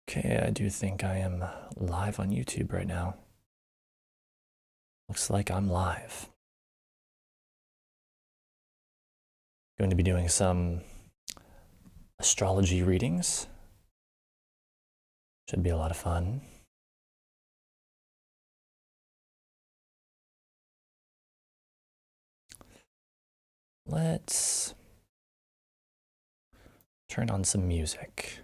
Okay, I do think I am live on YouTube right now. Looks like I'm live. Going to be doing some astrology readings. Should be a lot of fun. Let's turn on some music.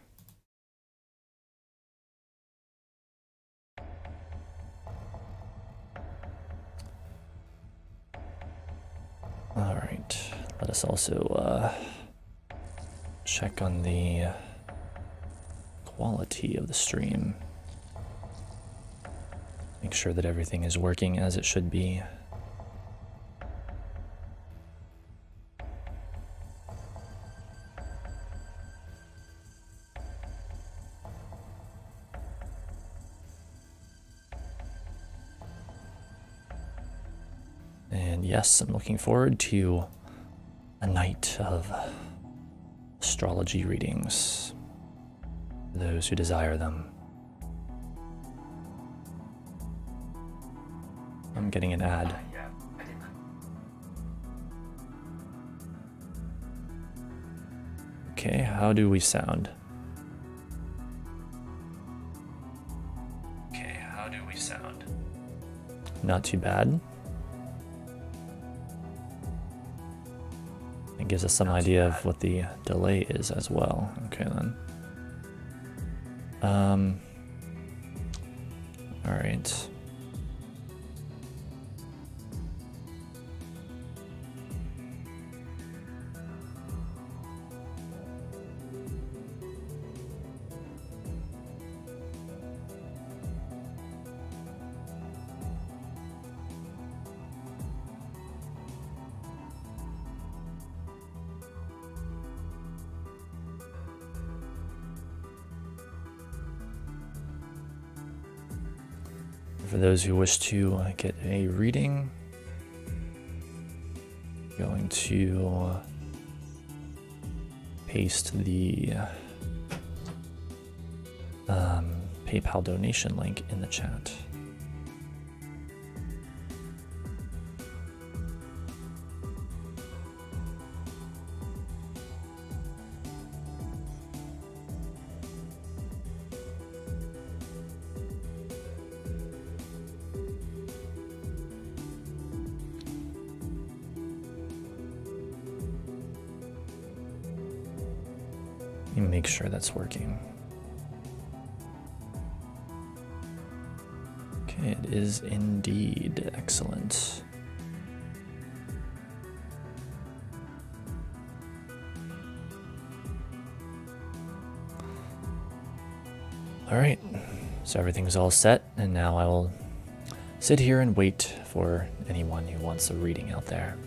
All right, let us also check on the quality of the stream. Make sure that everything is working as it should be. And yes, I'm looking forward to a night of astrology readings for those who desire them. I'm getting an ad. Okay, how do we sound? Not too bad. It gives us some idea of what the delay is as well. Okay then. All right. For those who wish to get a reading, I'm going to paste the PayPal donation link in the chat. Make sure that's working. Okay, it is indeed. Excellent. All right, so everything's all set, and now I will sit here and wait for anyone who wants a reading out there.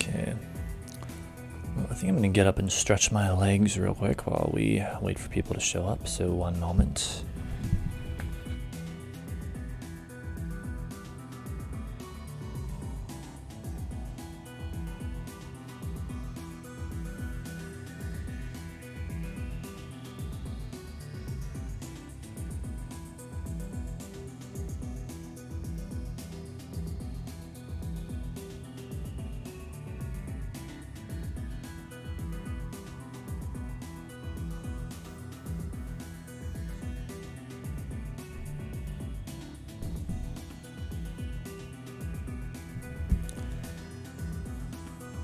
Okay. Well, I think I'm gonna get up and stretch my legs real quick while we wait for people to show up. So one moment.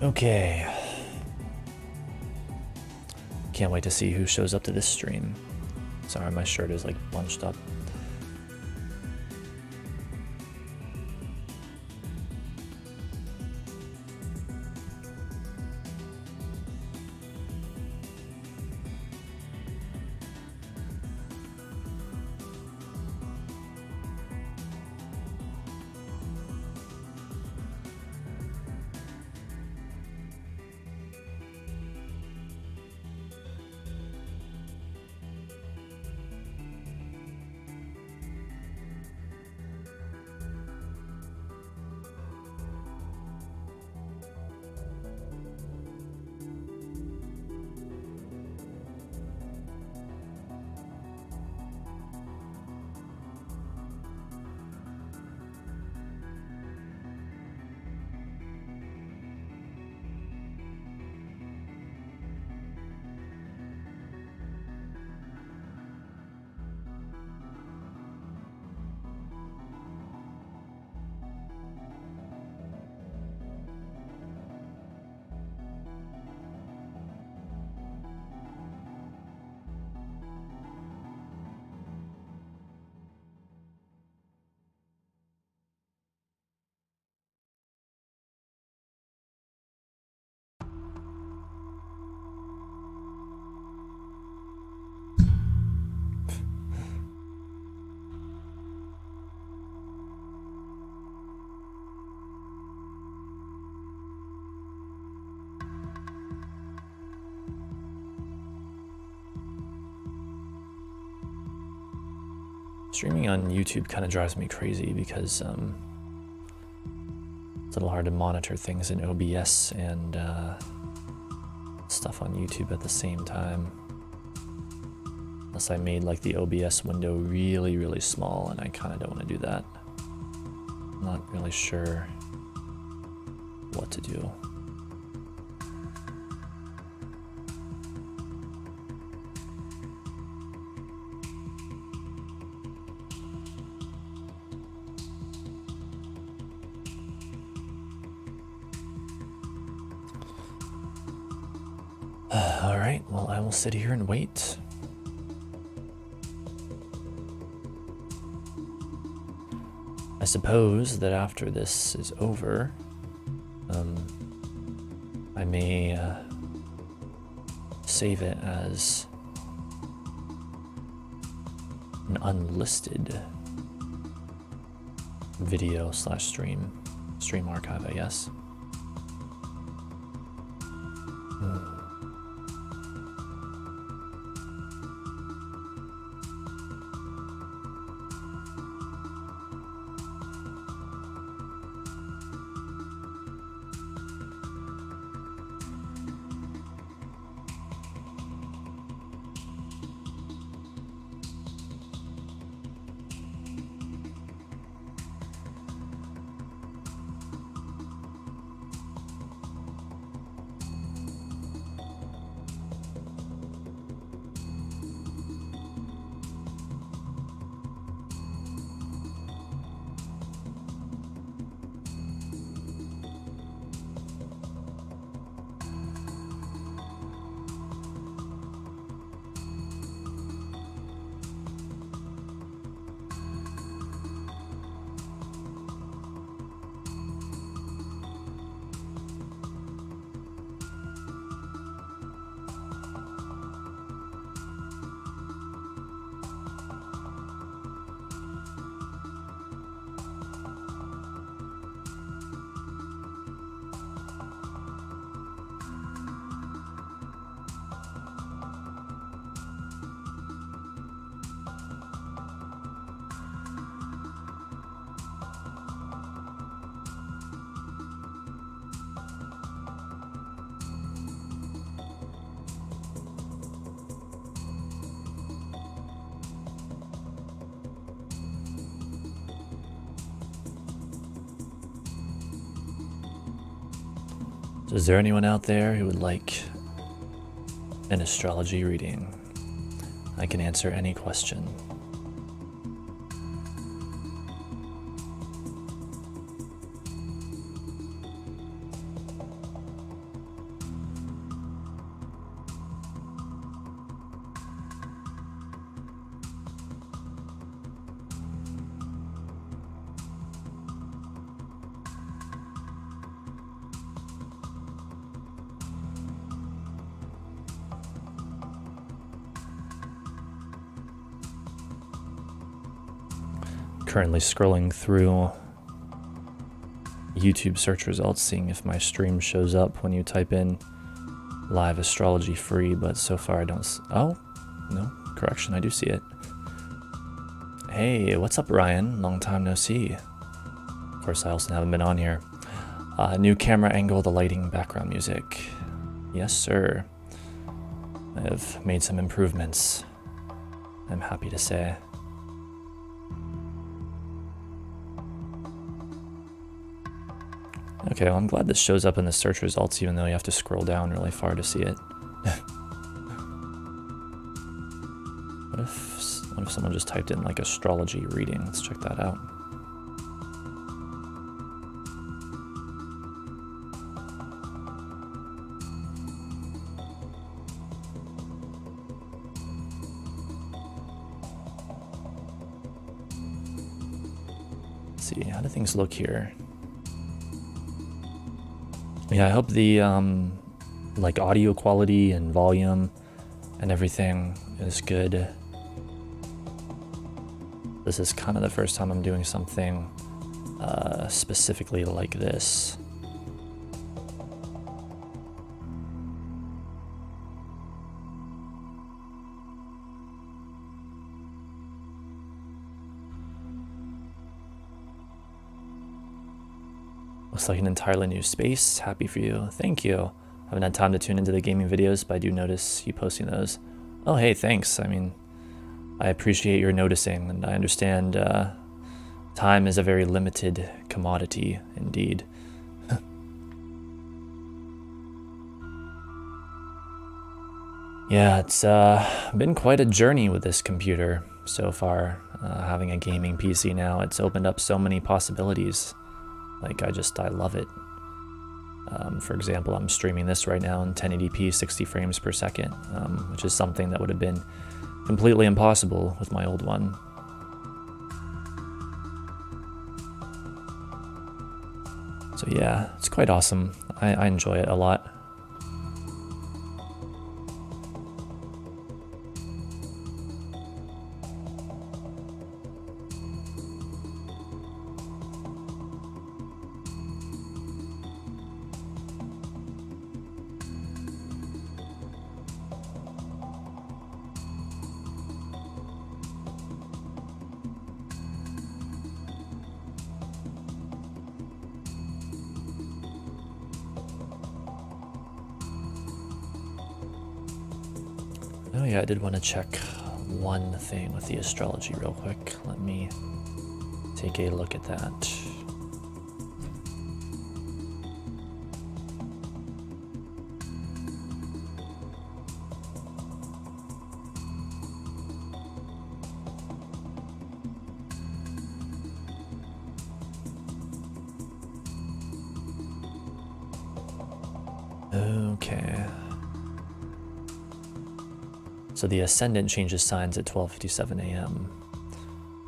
Okay. Can't wait to see who shows up to this stream. Sorry, my shirt is like bunched up. Streaming on YouTube kind of drives me crazy because it's a little hard to monitor things in OBS and stuff on YouTube at the same time. Unless I made like the OBS window really, really small, and I kind of don't want to do that. I'm not really sure what to do. All right, well, I will sit here and wait. I suppose that after this is over, I may save it as an unlisted video / stream archive, I guess. So is there anyone out there who would like an astrology reading? I can answer any question. Currently scrolling through YouTube search results, seeing if my stream shows up when you type in live astrology free, but so far I don't. Oh, no, correction, I do see it. Hey, what's up, Ryan? Long time no see. Of course, I also haven't been on here. New camera angle, the lighting, background music. Yes, sir. I have made some improvements, I'm happy to say. Okay, well, I'm glad this shows up in the search results, even though you have to scroll down really far to see it. What if someone just typed in like astrology reading? Let's check that out. Let's see, how do things look here? Yeah, I hope the like audio quality and volume and everything is good. This is kind of the first time I'm doing something specifically like this. Looks like an entirely new space. Happy for you. Thank you. Haven't had time to tune into the gaming videos, but I do notice you posting those. Oh, hey, thanks. I mean, I appreciate your noticing, and I understand time is a very limited commodity, indeed. Yeah, it's been quite a journey with this computer so far. Having a gaming PC now, it's opened up so many possibilities. Like, I love it. For example, I'm streaming this right now in 1080p 60 frames per second, which is something that would have been completely impossible with my old one. So yeah, it's quite awesome. I enjoy it a lot. Oh yeah, I did want to check one thing with the astrology real quick. Let me take a look at that. Okay. So the ascendant changes signs at 12:57 a.m.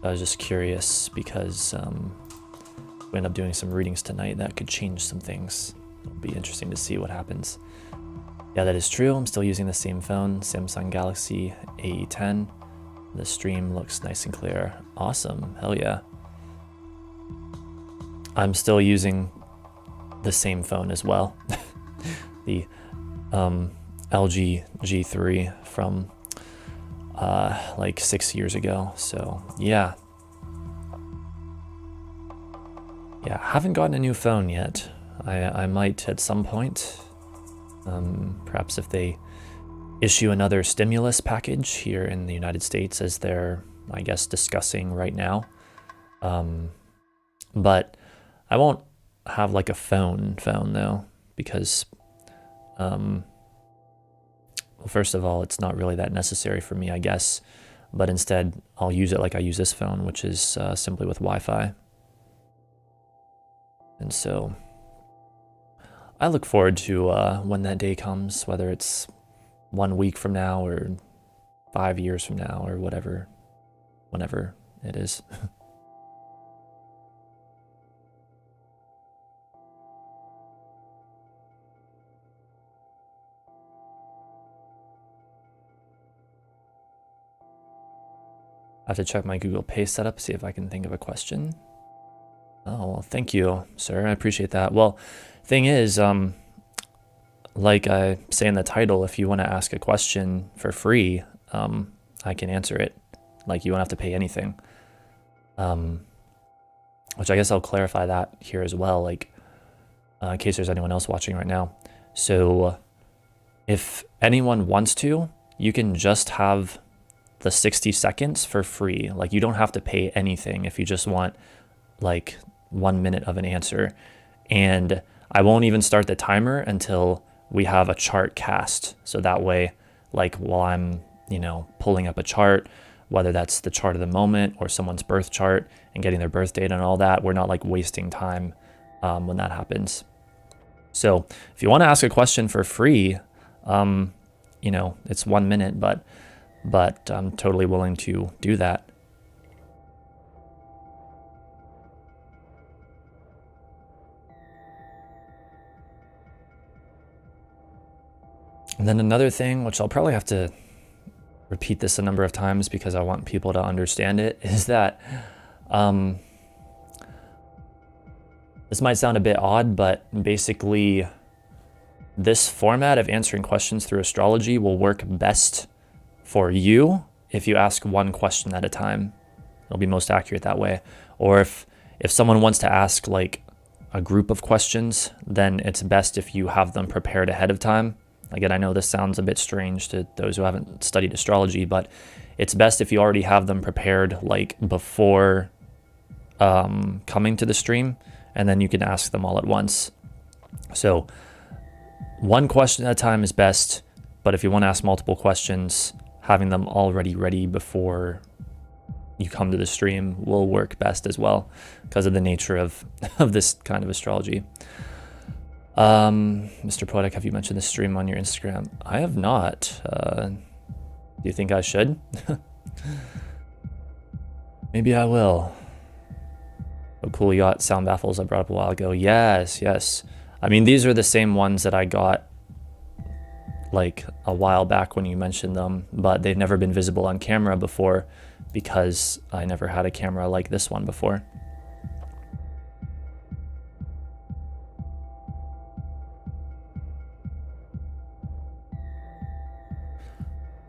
I was just curious because we end up doing some readings tonight that could change some things. It'll be interesting to see what happens. Yeah, that is true. I'm still using the same phone, Samsung Galaxy A10. The stream looks nice and clear. Awesome. Hell yeah. I'm still using the same phone as well. The LG G3 from like 6 years ago. So yeah, haven't gotten a new phone yet. I might at some point, perhaps if they issue another stimulus package here in the United States, as they're, I guess, discussing right now. But I won't have like a phone though, because well, first of all, it's not really that necessary for me, I guess, but instead I'll use it like I use this phone, which is simply with Wi-Fi. And so I look forward to when that day comes, whether it's 1 week from now or 5 years from now or whatever, whenever it is. I have to check my Google Pay setup, see if I can think of a question. Oh, well, thank you, sir. I appreciate that. Well, thing is, like I say in the title, if you want to ask a question for free, I can answer it. Like, you won't have to pay anything. Which I guess I'll clarify that here as well, like, in case there's anyone else watching right now. So if anyone wants to, you can just have the 60 seconds for free. Like, you don't have to pay anything if you just want like 1 minute of an answer. And I won't even start the timer until we have a chart cast. So that way, like, while I'm, pulling up a chart, whether that's the chart of the moment or someone's birth chart and getting their birth date and all that, we're not like wasting time when that happens. So if you want to ask a question for free, it's 1 minute, but I'm totally willing to do that. And then another thing, which I'll probably have to repeat this a number of times because I want people to understand it, is that this might sound a bit odd, but basically this format of answering questions through astrology will work best for you if you ask one question at a time. It'll be most accurate that way. Or if someone wants to ask like a group of questions, then it's best if you have them prepared ahead of time. Again, I know this sounds a bit strange to those who haven't studied astrology, but it's best if you already have them prepared like before coming to the stream, and then you can ask them all at once. So one question at a time is best, but if you want to ask multiple questions, having them already ready before you come to the stream will work best as well, because of the nature of this kind of astrology. Mr. Poetic, have you mentioned the stream on your Instagram? I have not. Do you think I should? Maybe I will. Oh, cool yacht sound baffles I brought up a while ago. Yes, yes. I mean, these are the same ones that I got like a while back when you mentioned them, but they've never been visible on camera before because I never had a camera like this one before.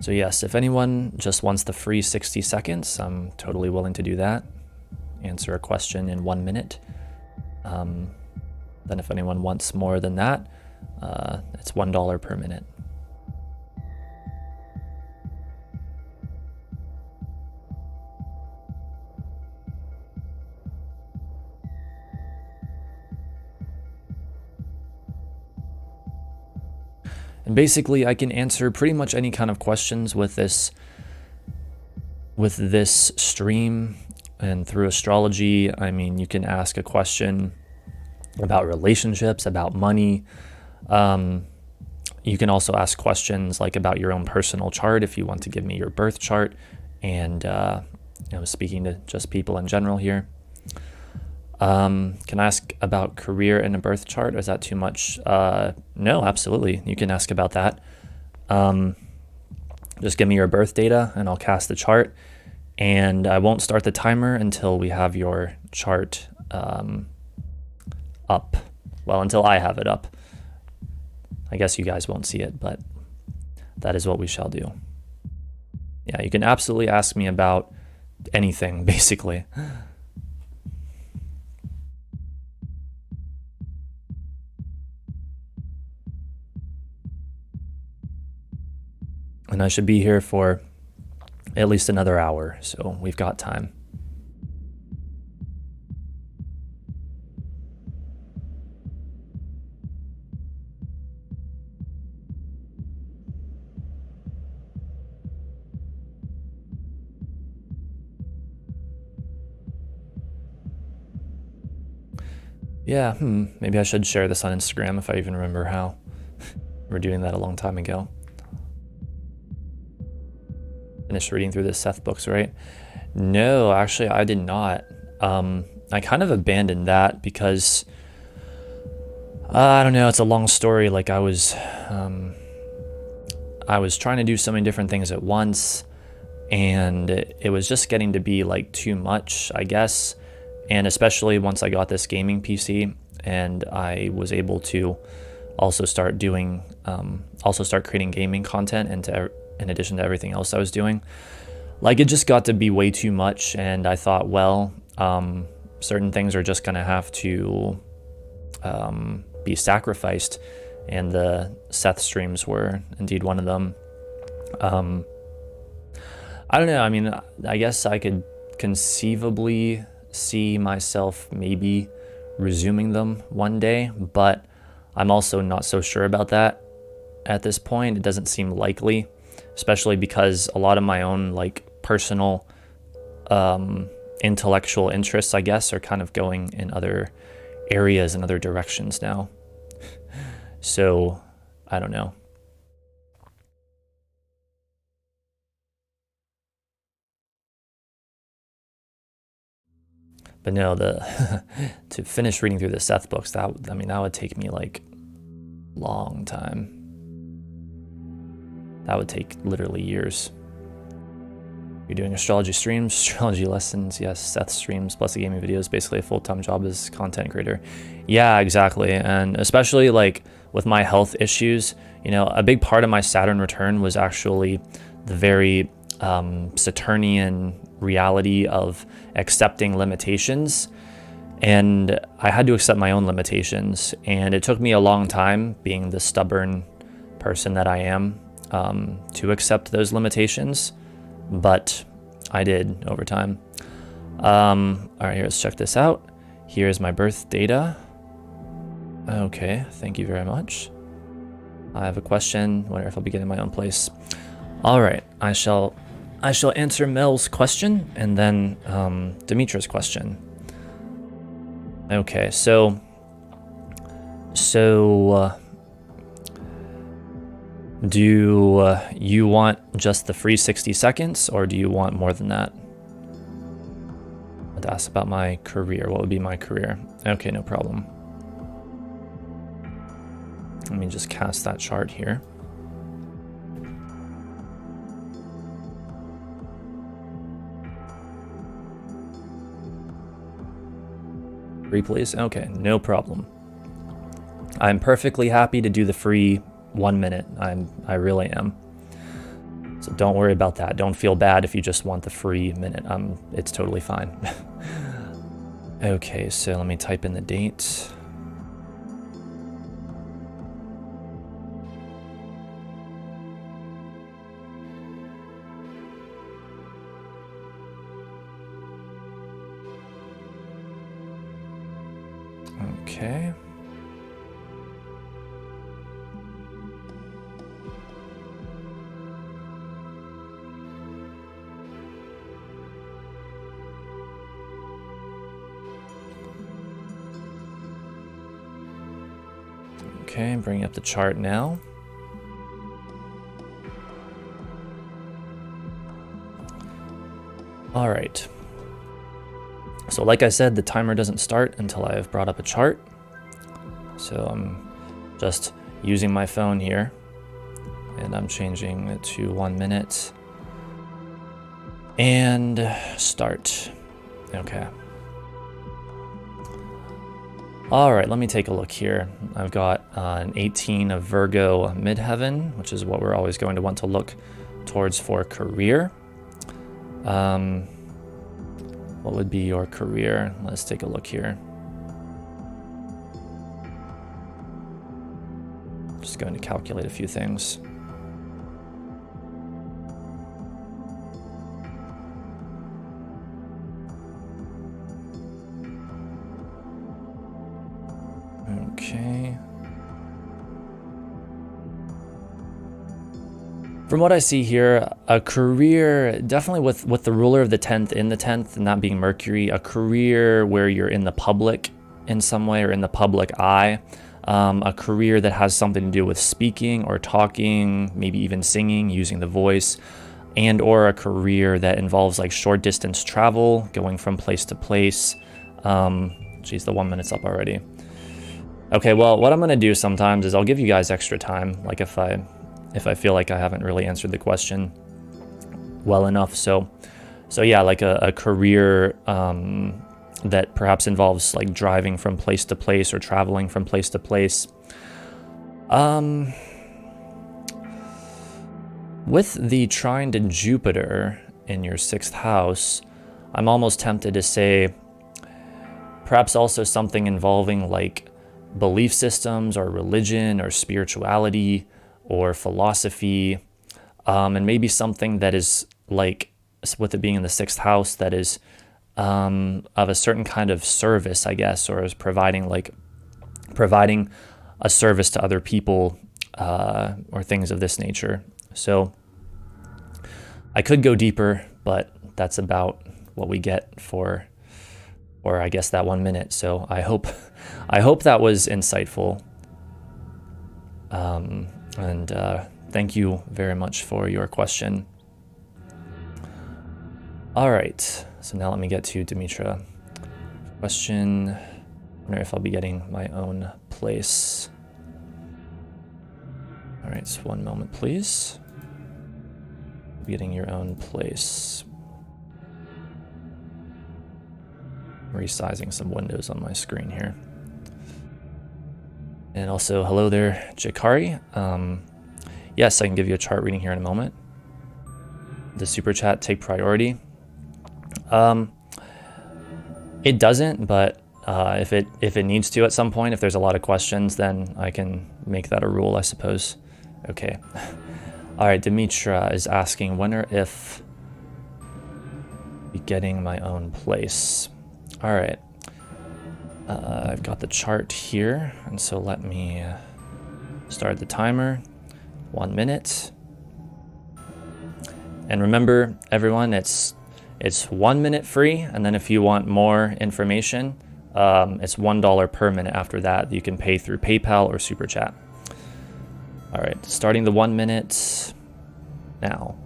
So yes, if anyone just wants the free 60 seconds, I'm totally willing to do that. Answer a question in 1 minute. Then if anyone wants more than that, it's $1 per minute. And basically, I can answer pretty much any kind of questions with this stream and through astrology. I mean, you can ask a question about relationships, about money. You can also ask questions like about your own personal chart if you want to give me your birth chart, and speaking to just people in general here. Can I ask about career in a birth chart? Or is that too much? No, absolutely. You can ask about that. Just give me your birth data and I'll cast the chart. And I won't start the timer until we have your chart up. Well, until I have it up. I guess you guys won't see it, but that is what we shall do. Yeah, you can absolutely ask me about anything, basically. And I should be here for at least another hour, so we've got time. Yeah, maybe I should share this on Instagram if I even remember how. We're doing that a long time ago. Finished reading through the Seth books, right? No, actually, I did not. I kind of abandoned that because I don't know. It's a long story. Like I was trying to do so many different things at once, and it was just getting to be like too much, I guess. And especially once I got this gaming PC, and I was able to also start doing, start creating gaming content in addition to everything else I was doing. Like it just got to be way too much, and I thought, well, certain things are just gonna have to be sacrificed, and the Seth streams were indeed one of them. I don't know, I mean, I guess I could conceivably see myself maybe resuming them one day, but I'm also not so sure about that at this point. It doesn't seem likely, especially because a lot of my own like personal intellectual interests, I guess, are kind of going in other areas and other directions now. So I don't know. But no, to finish reading through the Seth books, that would take me like long time. That would take literally years. You're doing astrology streams, astrology lessons, yes, Seth streams, plus the gaming videos, basically a full-time job as content creator. Yeah, exactly. And especially like with my health issues, a big part of my Saturn return was actually the very Saturnian reality of accepting limitations And I had to accept my own limitations. And it took me a long time, being the stubborn person that I am, to accept those limitations. But I did over time. All right, here, let's check this out. Here's my birth data. Okay, thank you very much. I have a question. Wonder if I'll be getting my own place. All right, I shall answer Mel's question and then Dimitra's question. Okay, so do you want just the free 60 seconds, or do you want more than that? I'd ask about my career. What would be my career? Okay, no problem. Let me just cast that chart here. Free, please. Okay, no problem. I'm perfectly happy to do the free 1 minute. I really am. So don't worry about that. Don't feel bad if you just want the free minute. It's totally fine. Okay, so let me type in the date. Okay. Okay, I'm bringing up the chart now. All right. So like I said, the timer doesn't start until I have brought up a chart. So I'm just using my phone here, and I'm changing it to 1 minute. And start. Okay. All right, let me take a look here. I've got an 18 of Virgo midheaven, which is what we're always going to want to look towards for career. What would be your career? Let's take a look here. Just going to calculate a few things. Okay. From what I see here, a career, definitely with the ruler of the 10th in the 10th, and that being Mercury, a career where you're in the public in some way or in the public eye, a career that has something to do with speaking or talking, maybe even singing, using the voice, and or a career that involves like short distance travel, going from place to place. Geez, the 1 minute's up already. Okay, well, what I'm gonna do sometimes is I'll give you guys extra time, like if I feel like I haven't really answered the question well enough. So yeah, like a career that perhaps involves like driving from place to place or traveling from place to place. With the trine to Jupiter in your 6th house, I'm almost tempted to say perhaps also something involving like belief systems or religion or spirituality or philosophy, and maybe something that is like, with it being in the 6th house, that is of a certain kind of service, I guess, or is providing a service to other people, or things of this nature. So I could go deeper, but that's about what we get for I guess that 1 minute. So I hope that was insightful. And thank you very much for your question. All right, so now let me get to Dimitra. Question, I wonder if I'll be getting my own place. All right, so 1 moment, please. Getting your own place. Resizing some windows on my screen here. And also, hello there, Jakari. Yes, I can give you a chart reading here in a moment. The super chat take priority. It doesn't, but If it needs to at some point, if there's a lot of questions, then I can make that a rule, I suppose. Okay. All right, Dimitra is asking, when or if be getting my own place? All right. I've got the chart here, and so let me start the timer. 1 minute. And remember, everyone, it's 1 minute free, and then if you want more information, it's $1 per minute after that. You can pay through PayPal or Super Chat. All right, starting the 1 minute now.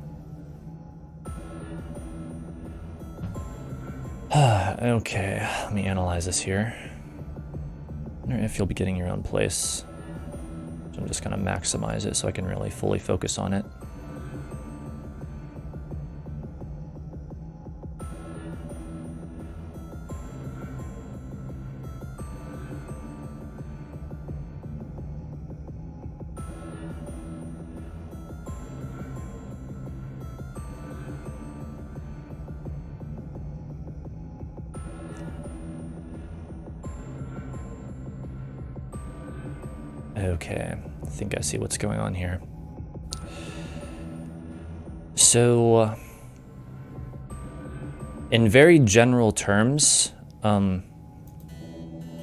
Okay, let me analyze this here. I wonder if you'll be getting your own place. So I'm just gonna maximize it so I can really fully focus on it. Okay, I think I see what's going on here. So, in very general terms,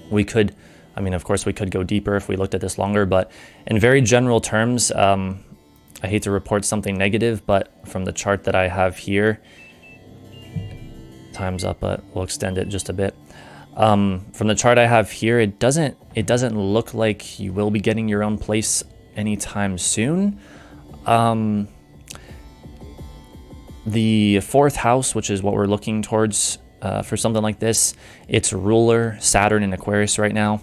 we could, I mean, of course we could go deeper if we looked at this longer, but in very general terms, I hate to report something negative, but from the chart that I have here, time's up, but we'll extend it just a bit. From the chart I have here, it doesn't look like you will be getting your own place anytime soon. The fourth house, which is what we're looking towards for something like this, its ruler, Saturn in Aquarius right now,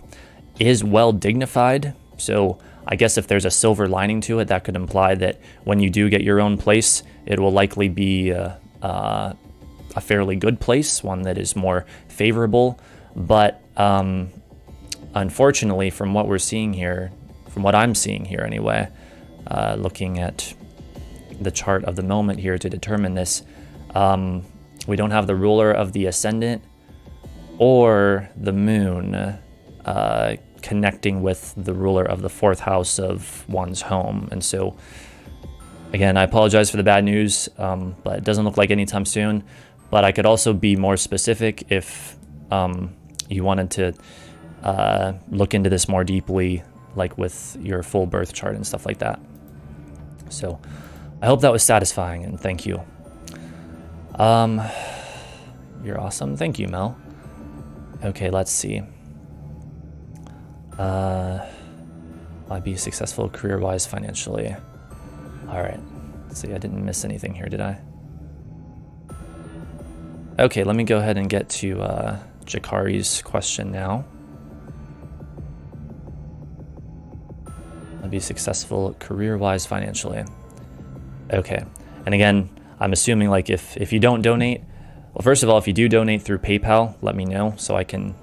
is well dignified. So I guess if there's a silver lining to it, that could imply that when you do get your own place, it will likely be a fairly good place, one that is more favorable. But unfortunately, from what we're seeing here, from what I'm seeing here anyway, looking at the chart of the moment here to determine this, we don't have the ruler of the ascendant or the moon connecting with the ruler of the fourth house of one's home. And so, again, I apologize for the bad news, but it doesn't look like anytime soon. But I could also be more specific if you wanted to look into this more deeply, like with your full birth chart and stuff like that. So I hope that was satisfying, and thank you. You're awesome. Thank you, Mel. Okay, let's see. I'd be successful career-wise financially. All right. Let's see, I didn't miss anything here, did I? Okay, let me go ahead and get to Jakari's question now. I'll be successful career-wise financially. Okay, and again, I'm assuming like if you don't donate, well, first of all, if you do donate through PayPal, let me know so I can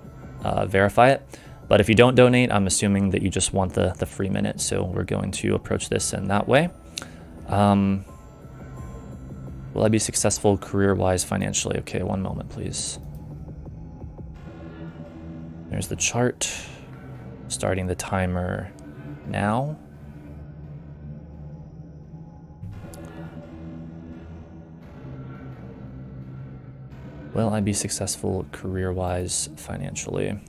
verify it. But if you don't donate, I'm assuming that you just want the free minute. So we're going to approach this in that way. Will I be successful career-wise financially? Okay, one moment, please. There's the chart. Starting the timer now. Will I be successful career-wise financially?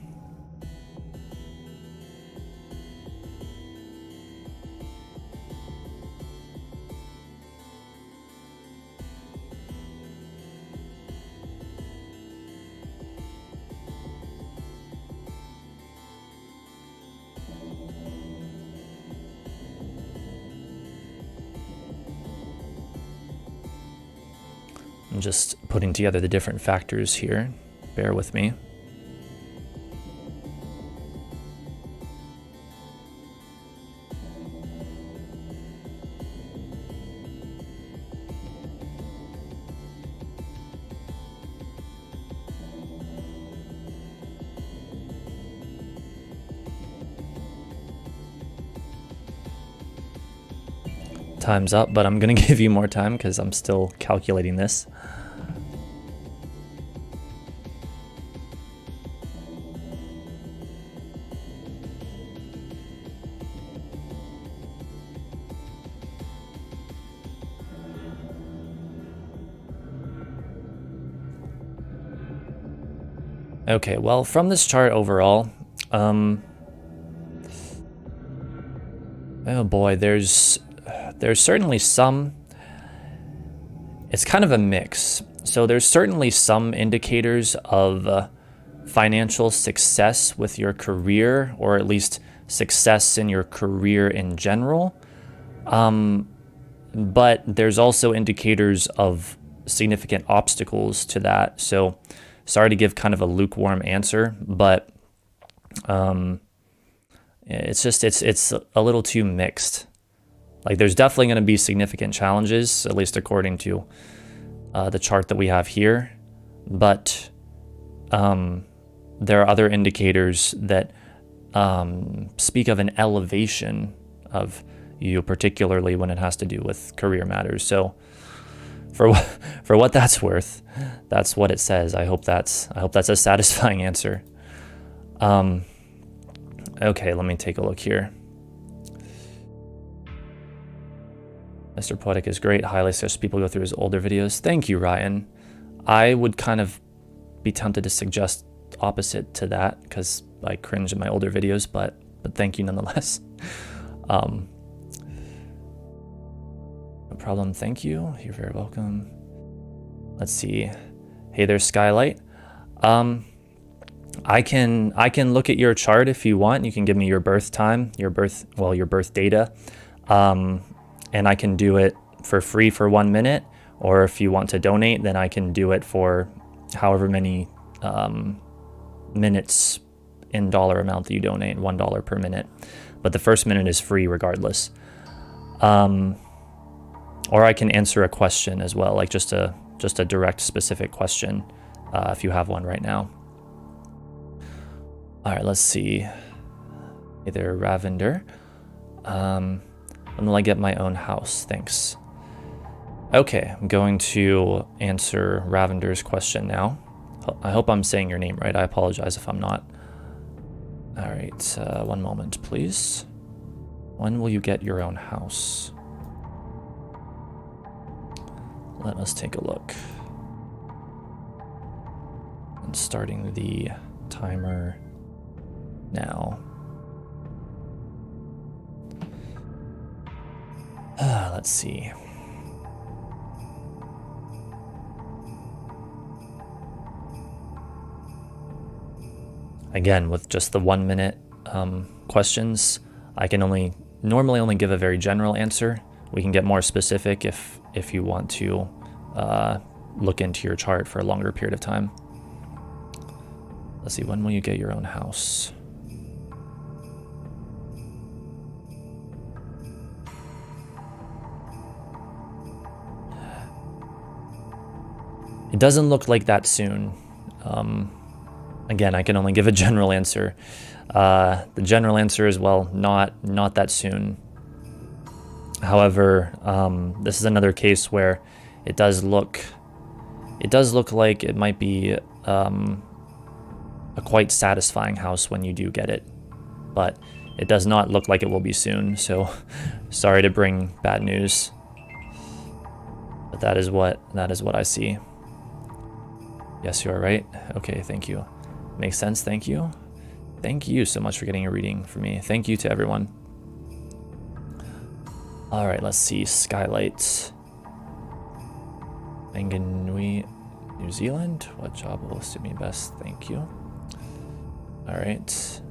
I'm just putting together the different factors here. Bear with me. Time's up, but I'm gonna give you more time because I'm still calculating this. Okay, well, from this chart overall, oh boy, there's certainly some, it's kind of a mix. So there's certainly some indicators of financial success with your career, or at least success in your career in general. But there's also indicators of significant obstacles to that. So sorry to give kind of a lukewarm answer, but it's a little too mixed. Like, there's definitely going to be significant challenges, at least according to the chart that we have here. But there are other indicators that speak of an elevation of you, particularly when it has to do with career matters. So for what that's worth, that's what it says. I hope that's a satisfying answer. Okay, let me take a look here. Mr. Poetic is great. Highly suggest people go through his older videos. Thank you, Ryan. I would kind of be tempted to suggest opposite to that because I cringe in my older videos, but thank you nonetheless. No problem. Thank you. You're very welcome. Let's see. Hey there, Skylight. I can look at your chart if you want. You can give me your birth time, your birth data. And I can do it for free for 1 minute, or if you want to donate, then I can do it for however many minutes in dollar amount that you donate, $1 per minute. But the first minute is free regardless. Or I can answer a question as well, like just a direct specific question, if you have one right now. All right, let's see. Hey there, Ravinder. When will I get my own house? Thanks. Okay, I'm going to answer Ravinder's question now. I hope I'm saying your name right. I apologize if I'm not. All right, 1 moment, please. When will you get your own house? Let us take a look. I'm starting the timer now. Let's see. Again, with just the 1 minute questions, I can normally only give a very general answer. We can get more specific if you want to look into your chart for a longer period of time. Let's see, when will you get your own house? It doesn't look like that soon. Again, I can only give a general answer. The general answer is, well, not that soon. However, this is another case where it does look like it might be a quite satisfying house when you do get it, but it does not look like it will be soon. So, sorry to bring bad news, but that is what I see. Yes, you are right. Okay, thank you. Makes sense. Thank you. Thank you so much for getting a reading for me. Thank you to everyone. All right, let's see. Skylight. Manganui, New Zealand. What job will suit me best? Thank you. All right.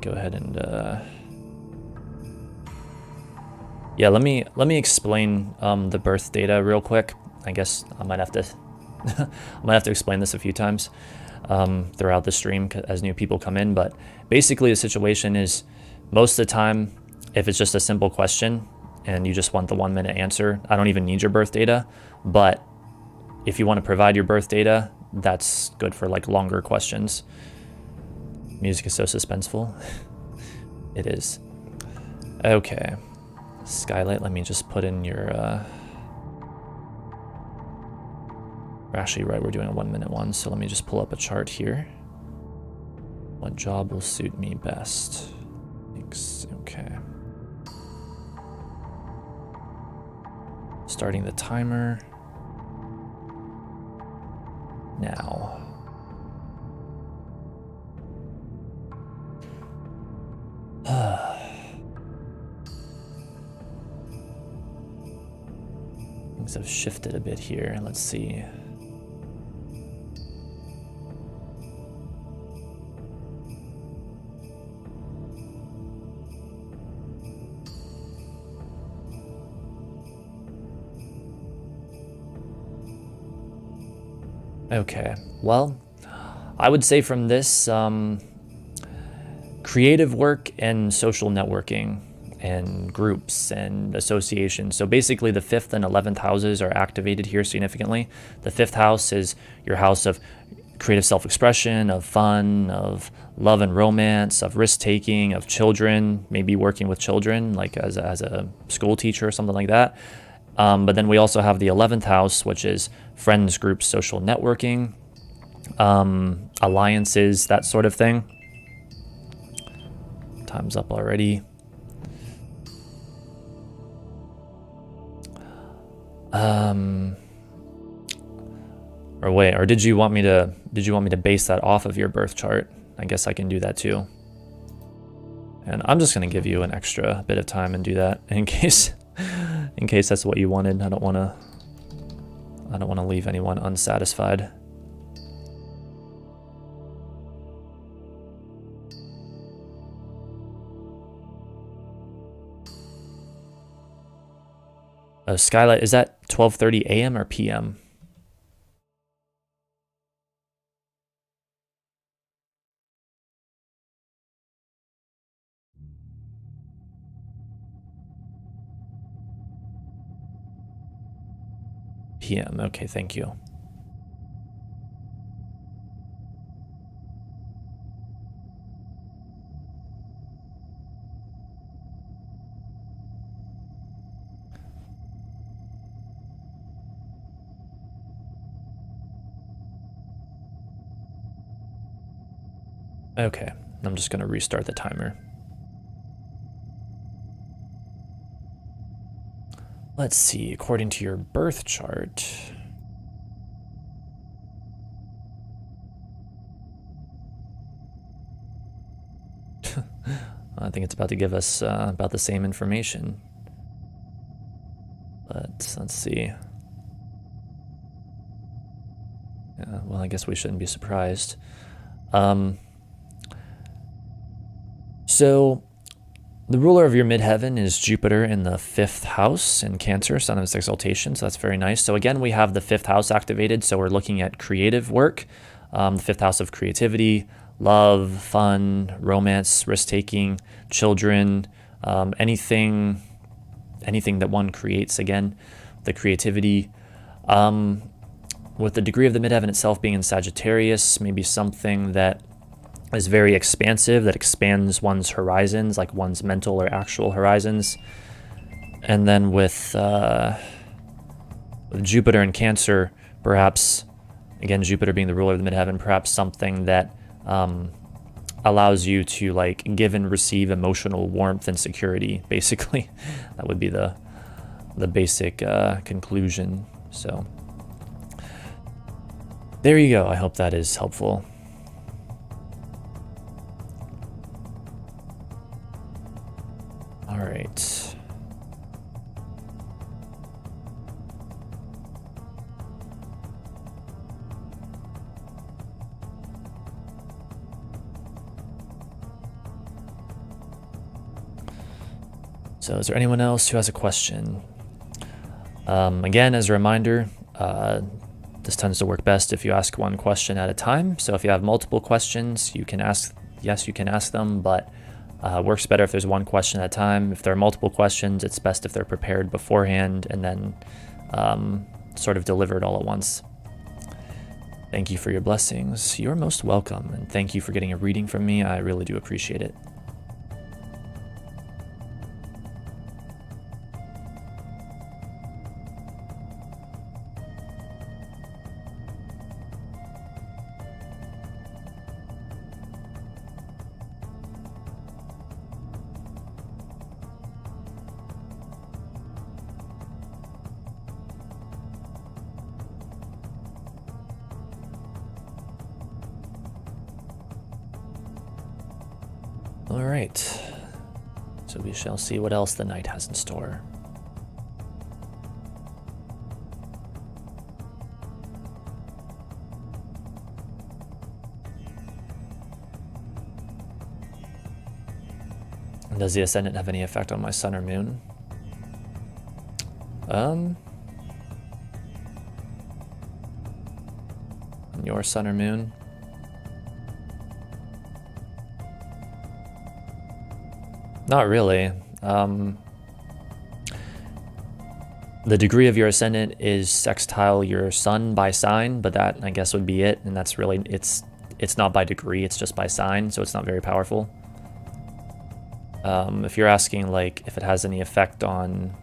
Go ahead and yeah, let me explain the birth data real quick. I guess I might have to I might have to explain this a few times throughout the stream as new people come in, but basically the situation is most of the time, if it's just a simple question and you just want the 1 minute answer, I don't even need your birth data. But if you want to provide your birth data, that's good for like longer questions. Music is so suspenseful. It is. Okay. Skylight, let me just put in your we're actually right, we're doing a 1 minute one, so let me just pull up a chart here. What job will suit me best? Thanks. Okay. Starting the timer now. Things have shifted a bit here. Let's see. Okay, well, I would say from this, creative work and social networking and groups and associations. So basically the 5th and 11th houses are activated here significantly. The 5th house is your house of creative self-expression, of fun, of love and romance, of risk-taking, of children, maybe working with children, like as a school teacher or something like that. But then we also have the 11th house, which is friends, groups, social networking, alliances, that sort of thing. Time's up already. Or wait, or did you want me to base that off of your birth chart? I guess I can do that too. And I'm just gonna give you an extra bit of time and do that in case that's what you wanted. I don't wanna leave anyone unsatisfied. Skylight, is that 12:30 a.m. or p.m.? p.m. Okay, thank you. Okay, I'm just gonna restart the timer. Let's see, according to your birth chart. I think it's about to give us about the same information. But let's see. Yeah, well, I guess we shouldn't be surprised. So the ruler of your midheaven is Jupiter in the 5th house in Cancer, sun of its exaltation, so that's very nice. So again, we have the 5th house activated, so we're looking at creative work, the 5th house of creativity, love, fun, romance, risk-taking, children, anything that one creates, again, the creativity. With the degree of the midheaven itself being in Sagittarius, maybe something that is very expansive, that expands one's horizons, like one's mental or actual horizons. And then with Jupiter in Cancer, perhaps, again, Jupiter being the ruler of the midheaven, perhaps something that allows you to like give and receive emotional warmth and security, basically. That would be the basic conclusion. So there you go. I hope that is helpful. All right. So is there anyone else who has a question? Again, as a reminder, this tends to work best if you ask one question at a time. So if you have multiple questions, you can ask them, but works better if there's one question at a time. If there are multiple questions, it's best if they're prepared beforehand and then sort of delivered all at once. Thank you for your blessings. You're most welcome, and thank you for getting a reading from me. I really do appreciate it. All right, so we shall see what else the night has in store. Does the ascendant have any effect on my sun or moon? On your sun or moon? Not really. The degree of your ascendant is sextile your sun by sign, but that I guess would be it. And that's really, it's not by degree, it's just by sign, so it's not very powerful. If you're asking like if it has any effect on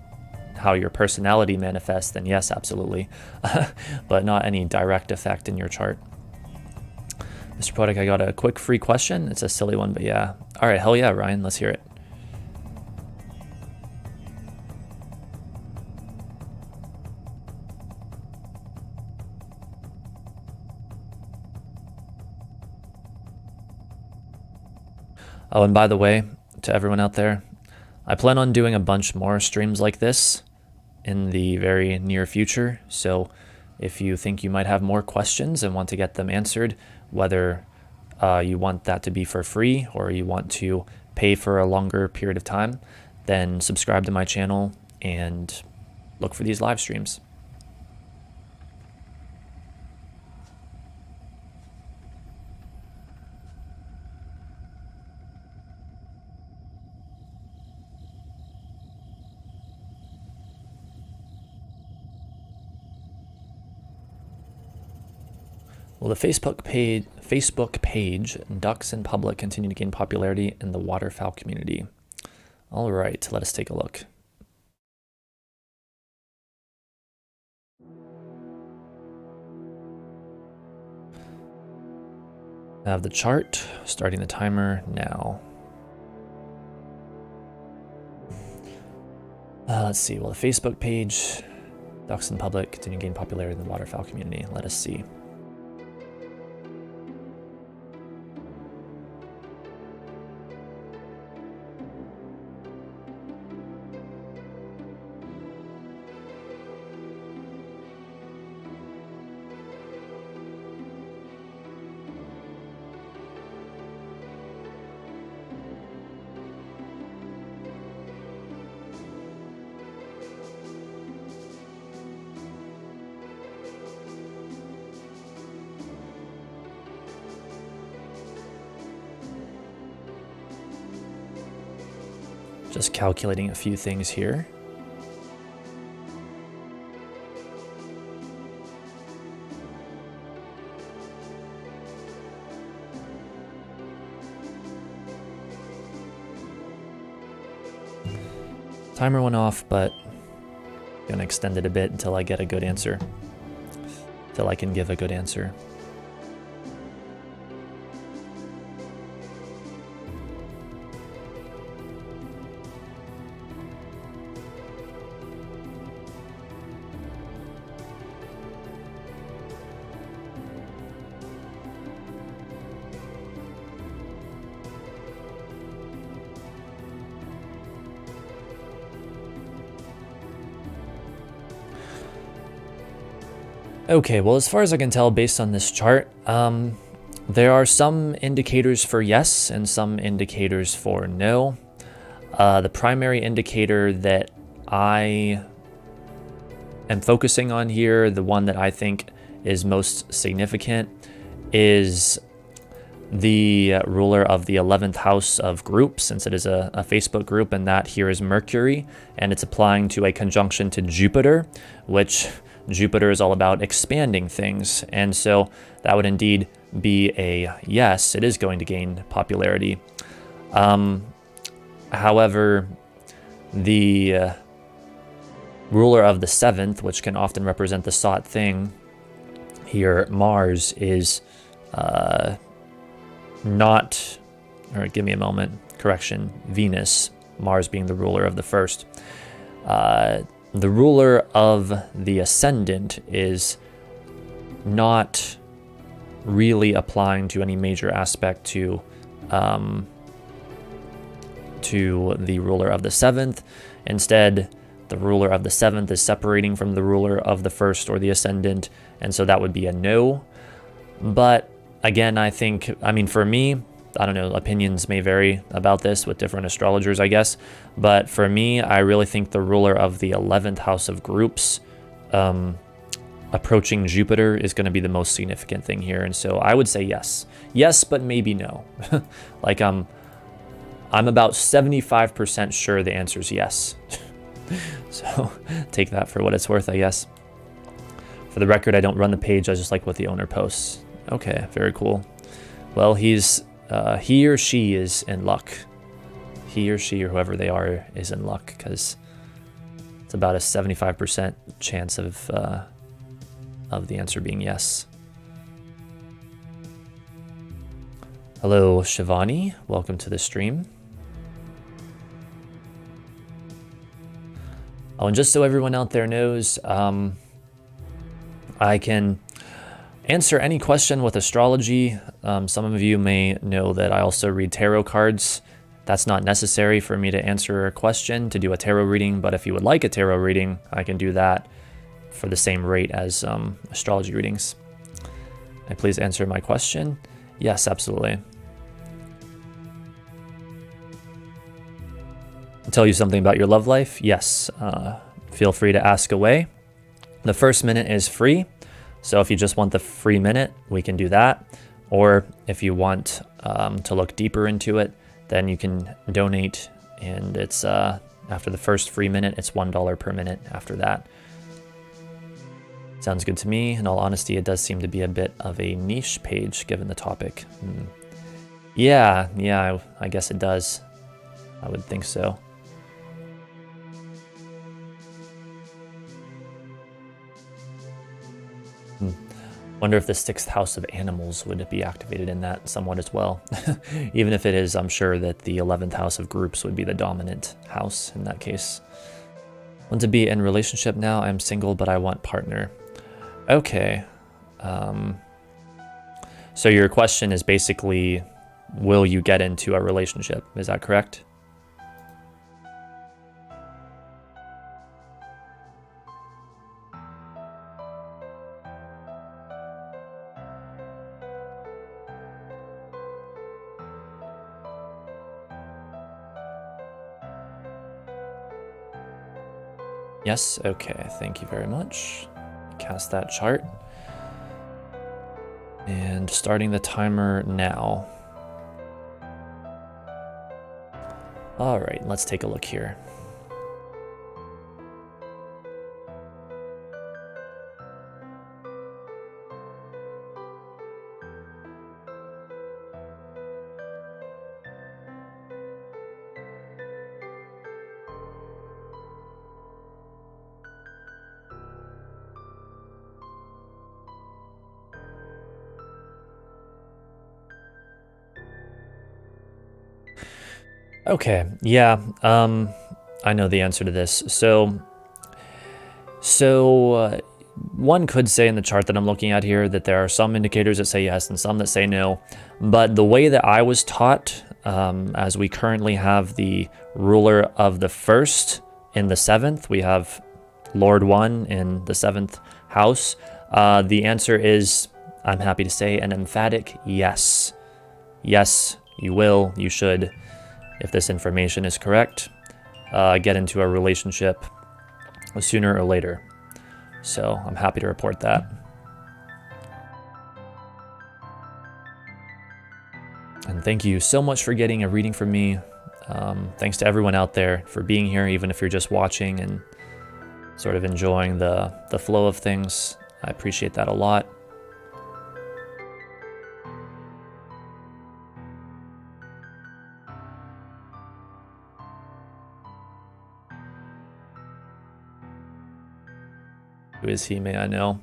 how your personality manifests, then yes, absolutely. But not any direct effect in your chart. Mr. Poetic, I got a quick free question. It's a silly one, but yeah. All right, hell yeah, Ryan, let's hear it. Oh, and by the way, to everyone out there, I plan on doing a bunch more streams like this in the very near future. So if you think you might have more questions and want to get them answered, whether you want that to be for free or you want to pay for a longer period of time, then subscribe to my channel and look for these live streams. Will the Facebook page Ducks in Public continue to gain popularity in the waterfowl community? All right, let us take a look. I have the chart, starting the timer now. Let's see, will the Facebook page Ducks in Public continue to gain popularity in the waterfowl community? Let us see. Just calculating a few things here. Timer went off, but I'm gonna extend it a bit until I get a good answer. Until I can give a good answer. Okay, well, as far as I can tell based on this chart, there are some indicators for yes and some indicators for no. The primary indicator that I am focusing on here, the one that I think is most significant, is the ruler of the 11th house of group, since it is a Facebook group, and that here is Mercury, and it's applying to a conjunction to Jupiter, which Jupiter is all about expanding things, and so that would indeed be a yes, it is going to gain popularity. However, the ruler of the 7th, which can often represent the sought thing, here Mars is not, or give me a moment, correction, Venus, Mars being the ruler of the first. The ruler of the ascendant is not really applying to any major aspect to the ruler of the 7th. Instead, the ruler of the 7th is separating from the ruler of the first or the ascendant, and so that would be a no. But again, I mean, for me, I don't know, opinions may vary about this with different astrologers, I guess. But for me, I really think the ruler of the 11th house of groups approaching Jupiter is going to be the most significant thing here. And so I would say yes. Yes, but maybe no. Like I'm about 75% sure the answer is yes. So take that for what it's worth, I guess. For the record, I don't run the page. I just like what the owner posts. Okay, very cool. Well, he or she is in luck. He or she or whoever they are is in luck, because it's about a 75% chance of the answer being yes. Hello, Shivani. Welcome to the stream. Oh, and just so everyone out there knows, I can answer any question with astrology. Some of you may know that I also read tarot cards. That's not necessary for me to answer a question to do a tarot reading, but if you would like a tarot reading, I can do that for the same rate as astrology readings. Can I please answer my question? Yes, absolutely. I'll tell you something about your love life? Yes. Feel free to ask away. The first minute is free. So if you just want the free minute, we can do that. Or if you want to look deeper into it, then you can donate. And it's after the first free minute, it's $1 per minute after that. Sounds good to me. In all honesty, it does seem to be a bit of a niche page given the topic. Yeah, I guess it does. I would think so. Wonder if the 6th house of animals would be activated in that somewhat as well. Even if it is, I'm sure that the 11th house of groups would be the dominant house in that case. Want to be in relationship now? I'm single, but I want partner. Okay. So your question is basically, will you get into a relationship? Is that correct? Yes, okay, thank you very much. Cast that chart. And starting the timer now. All right, let's take a look here. Okay, yeah, I know the answer to this. So one could say in the chart that I'm looking at here that there are some indicators that say yes and some that say no. But the way that I was taught, as we currently have the ruler of the 1st in the 7th, we have Lord 1 in the 7th house. The answer is, I'm happy to say, an emphatic yes. Yes, you will, you should, if this information is correct, get into a relationship sooner or later. So I'm happy to report that. And thank you so much for getting a reading from me. Thanks to everyone out there for being here, even if you're just watching and sort of enjoying the flow of things. I appreciate that a lot. Who is he, may I know?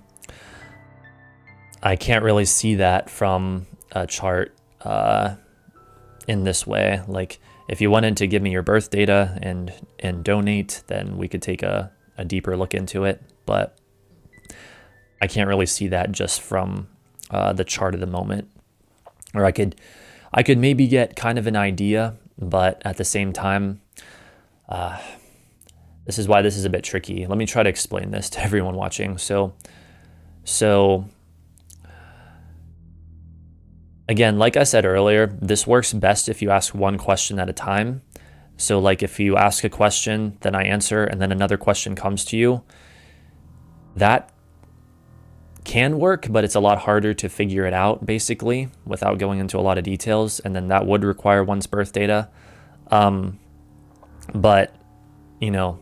I can't really see that from a chart in this way. Like, if you wanted to give me your birth data and donate, then we could take a deeper look into it. But I can't really see that just from the chart of the moment. Or I could maybe get kind of an idea, but at the same time, this is why this is a bit tricky. Let me try to explain this to everyone watching. So again, like I said earlier, this works best if you ask one question at a time. So like if you ask a question, then I answer, and then another question comes to you, that can work, but it's a lot harder to figure it out basically without going into a lot of details. And then that would require one's birth data. But you know,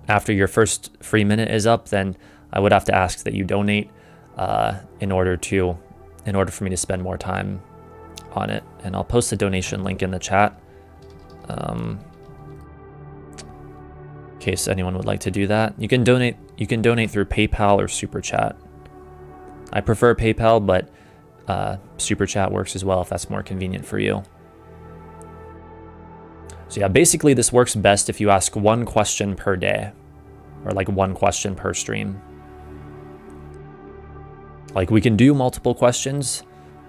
after your first free minute is up, then I would have to ask that you donate in order for me to spend more time on it. And I'll post the donation link in the chat. In case anyone would like to do that. You can donate through PayPal or Super Chat. I prefer PayPal, but Super Chat works as well if that's more convenient for you. So yeah, basically this works best if you ask one question per day, or like one question per stream. Like we can do multiple questions,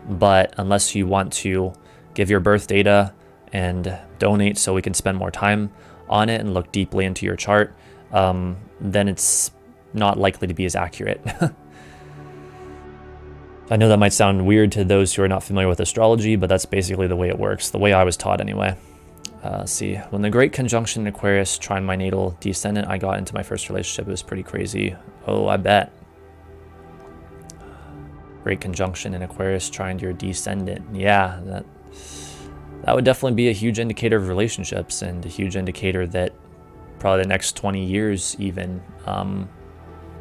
but unless you want to give your birth data and donate so we can spend more time on it and look deeply into your chart, then it's not likely to be as accurate. I know that might sound weird to those who are not familiar with astrology, but that's basically the way it works, the way I was taught anyway. Let's see, when the Great Conjunction in Aquarius trined my natal descendant, I got into my first relationship. It was pretty crazy. Oh, I bet. Great Conjunction in Aquarius trined your descendant. Yeah, that would definitely be a huge indicator of relationships, and a huge indicator that probably the next 20 years even,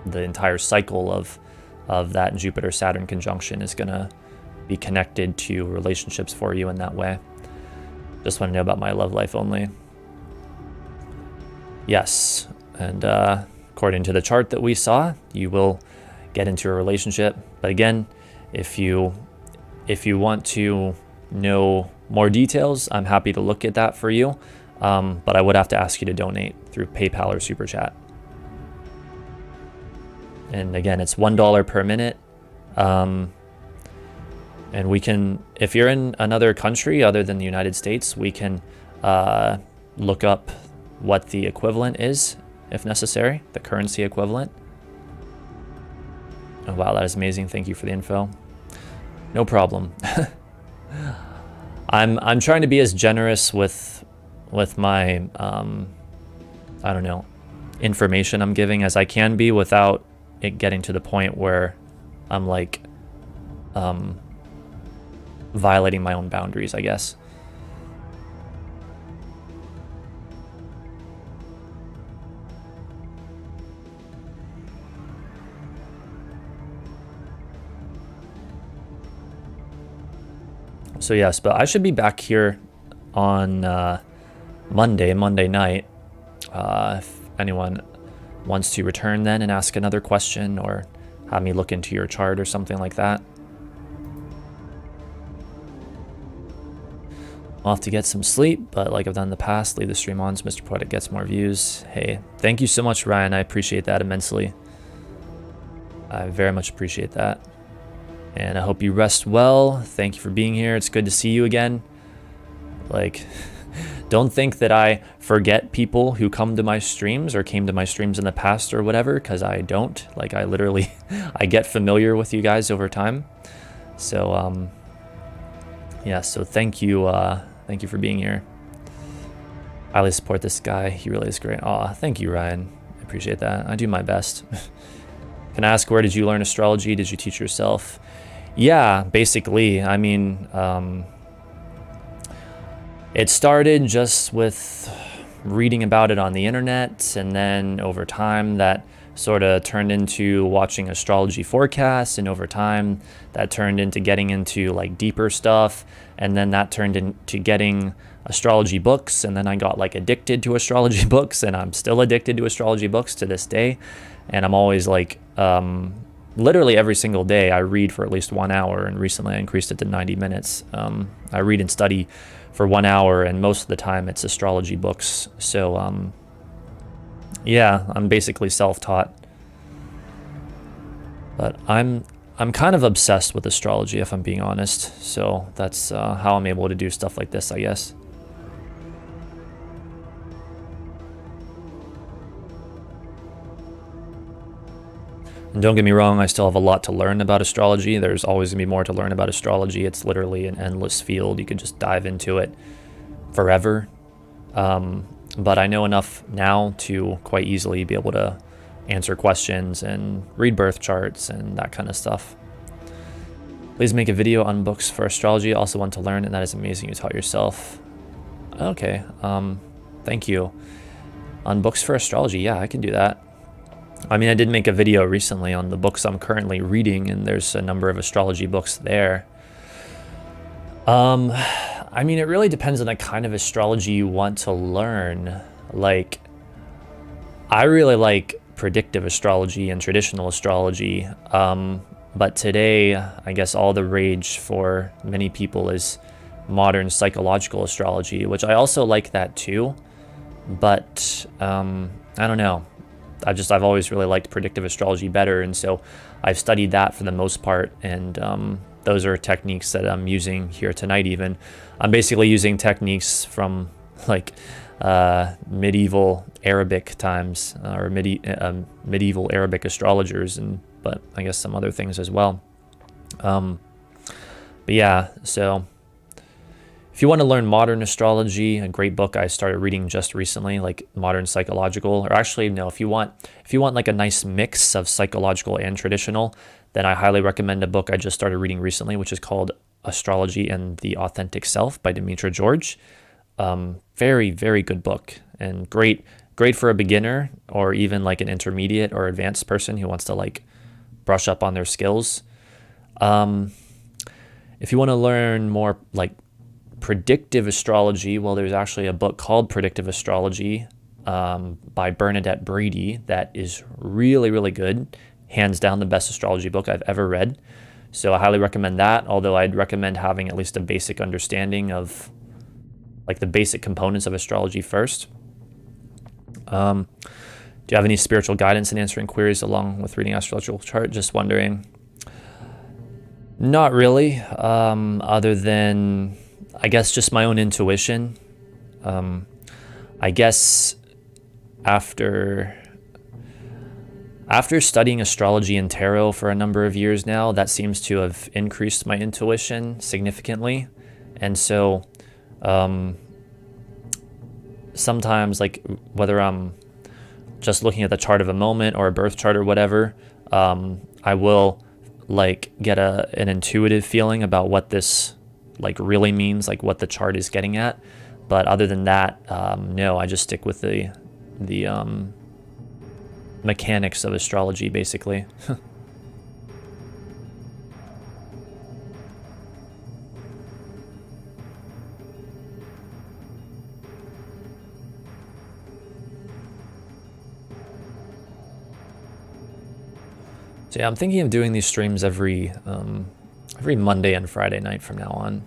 the entire cycle of that Jupiter-Saturn conjunction is going to be connected to relationships for you in that way. Just want to know about my love life only. Yes, and according to the chart that we saw, you will get into a relationship. But again, if you want to know more details, I'm happy to look at that for you. But I would have to ask you to donate through PayPal or Super Chat. And again, it's $1 per minute. And we can, if you're in another country other than the United States, we can look up what the equivalent is, if necessary, the currency equivalent. Oh, wow, that is amazing. Thank you for the info. No problem. I'm trying to be as generous with my I don't know, information I'm giving as I can be, without it getting to the point where I'm like violating my own boundaries, I guess. So yes, but I should be back here on Monday night. If anyone wants to return then and ask another question, or have me look into your chart or something like that. I'll have to get some sleep, but like I've done in the past, leave the stream on so Mr. Poetic gets more views. Hey, thank you so much, Ryan. I appreciate that immensely. I very much appreciate that. And I hope you rest well. Thank you for being here. It's good to see you again. Like, don't think that I forget people who come to my streams or came to my streams in the past or whatever, because I don't. Like, I literally, I get familiar with you guys over time. So, yeah, so thank you for being here. I highly support this guy. He really is great. Aw, thank you, Ryan. I appreciate that. I do my best. Can I ask, where did you learn astrology? Did you teach yourself? Yeah, basically. I mean, it started just with reading about it on the internet, and then over time that sort of turned into watching astrology forecasts, and over time that turned into getting into like deeper stuff, and then that turned into getting astrology books, and then I got like addicted to astrology books, and I'm still addicted to astrology books to this day. And I'm always like, literally every single day I read for at least 1 hour, and recently I increased it to 90 minutes. I read and study for 1 hour, and most of the time it's astrology books. So yeah, I'm basically self-taught. But I'm kind of obsessed with astrology, if I'm being honest. So that's how I'm able to do stuff like this, I guess. And don't get me wrong, I still have a lot to learn about astrology. There's always gonna be more to learn about astrology. It's literally an endless field. You could just dive into it forever. But I know enough now to quite easily be able to answer questions and read birth charts and that kind of stuff. Please make a video on books for astrology. I also want to learn, and that is amazing you taught yourself. Okay, thank you. On books for astrology, yeah, I can do that. I mean, I did make a video recently on the books I'm currently reading, and there's a number of astrology books there. I mean, it really depends on the kind of astrology you want to learn. Like, I really like predictive astrology and traditional astrology, but today, I guess all the rage for many people is modern psychological astrology, which I also like that too, but I don't know. I've always really liked predictive astrology better, and so I've studied that for the most part, and those are techniques that I'm using here tonight even. I'm basically using techniques from like medieval Arabic times, or medieval Arabic astrologers, but I guess some other things as well. But yeah, so if you want to learn modern astrology, a great book I started reading just recently, like Modern Psychological, or actually no, if you want like a nice mix of psychological and traditional, then I highly recommend a book I just started reading recently, which is called Astrology and the Authentic Self by Demetra George. Very, very good book, and great for a beginner or even like an intermediate or advanced person who wants to like brush up on their skills. If you want to learn more like predictive astrology, well, there's actually a book called Predictive Astrology by Bernadette Brady that is really, really good. Hands down the best astrology book I've ever read. So I highly recommend that, although I'd recommend having at least a basic understanding of like the basic components of astrology first. Do you have any spiritual guidance in answering queries along with reading astrological chart? Just wondering. Not really, other than I guess just my own intuition. I guess after studying astrology and tarot for a number of years now, that seems to have increased my intuition significantly. And so sometimes, like whether I'm just looking at the chart of a moment or a birth chart or whatever, I will like get an intuitive feeling about what this like really means, like what the chart is getting at. But other than that, no, I just stick with the mechanics of astrology, basically. So yeah, I'm thinking of doing these streams every Monday and Friday night from now on,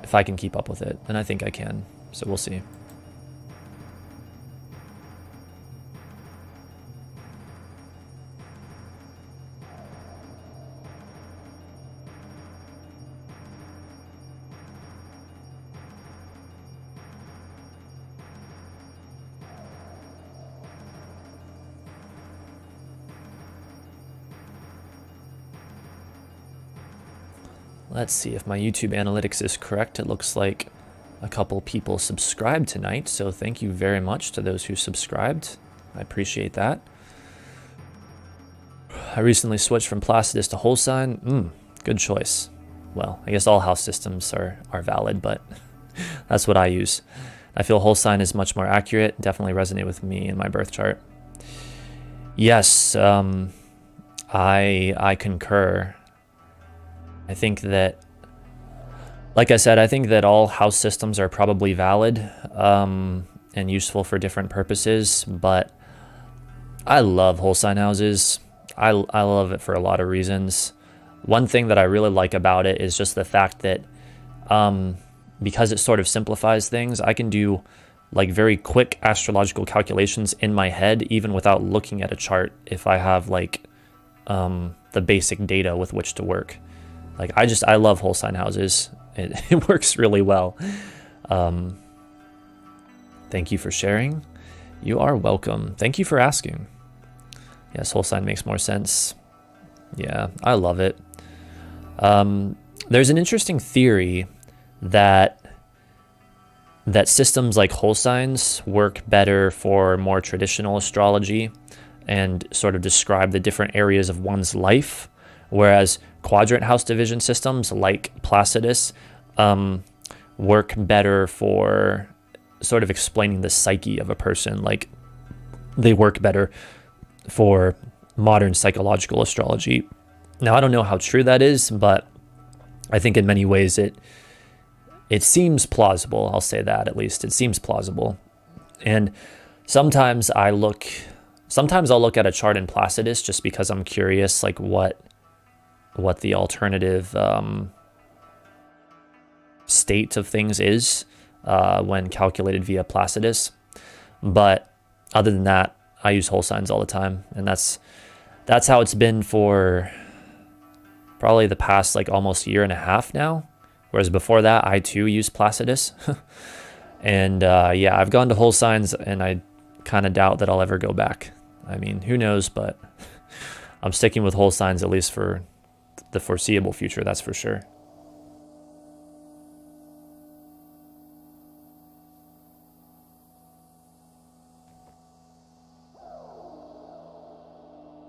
if I can keep up with it, and I think I can, so we'll see. Let's see if my YouTube analytics is correct. It looks like a couple people subscribed tonight, so thank you very much to those who subscribed. I appreciate that. I recently switched from Placidus to whole sign. Good choice. Well, I guess all house systems are valid, but that's what I use. I feel whole sign is much more accurate. Definitely resonate with me in my birth chart. Yes, I concur. I think that, like I said, I think that all house systems are probably valid and useful for different purposes, but I love whole sign houses. I love it for a lot of reasons. One thing that I really like about it is just the fact that because it sort of simplifies things, I can do like very quick astrological calculations in my head, even without looking at a chart, if I have like the basic data with which to work. Like I love whole sign houses. It works really well. Thank you for sharing. You are welcome. Thank you for asking. Yes, whole sign makes more sense. Yeah, I love it. There's an interesting theory that systems like whole signs work better for more traditional astrology and sort of describe the different areas of one's life, whereas quadrant house division systems like Placidus work better for sort of explaining the psyche of a person. Like, they work better for modern psychological astrology. Now, I don't know how true that is, but I think in many ways it seems plausible. I'll say that, at least. It seems plausible. And sometimes I'll look at a chart in Placidus just because I'm curious, like what the alternative state of things is when calculated via Placidus. But other than that, I use whole signs all the time, and that's how it's been for probably the past like almost year and a half now. Whereas before that, I too used Placidus. And yeah, I've gone to whole signs, and I kind of doubt that I'll ever go back. I mean, who knows, but I'm sticking with whole signs at least for the foreseeable future, that's for sure.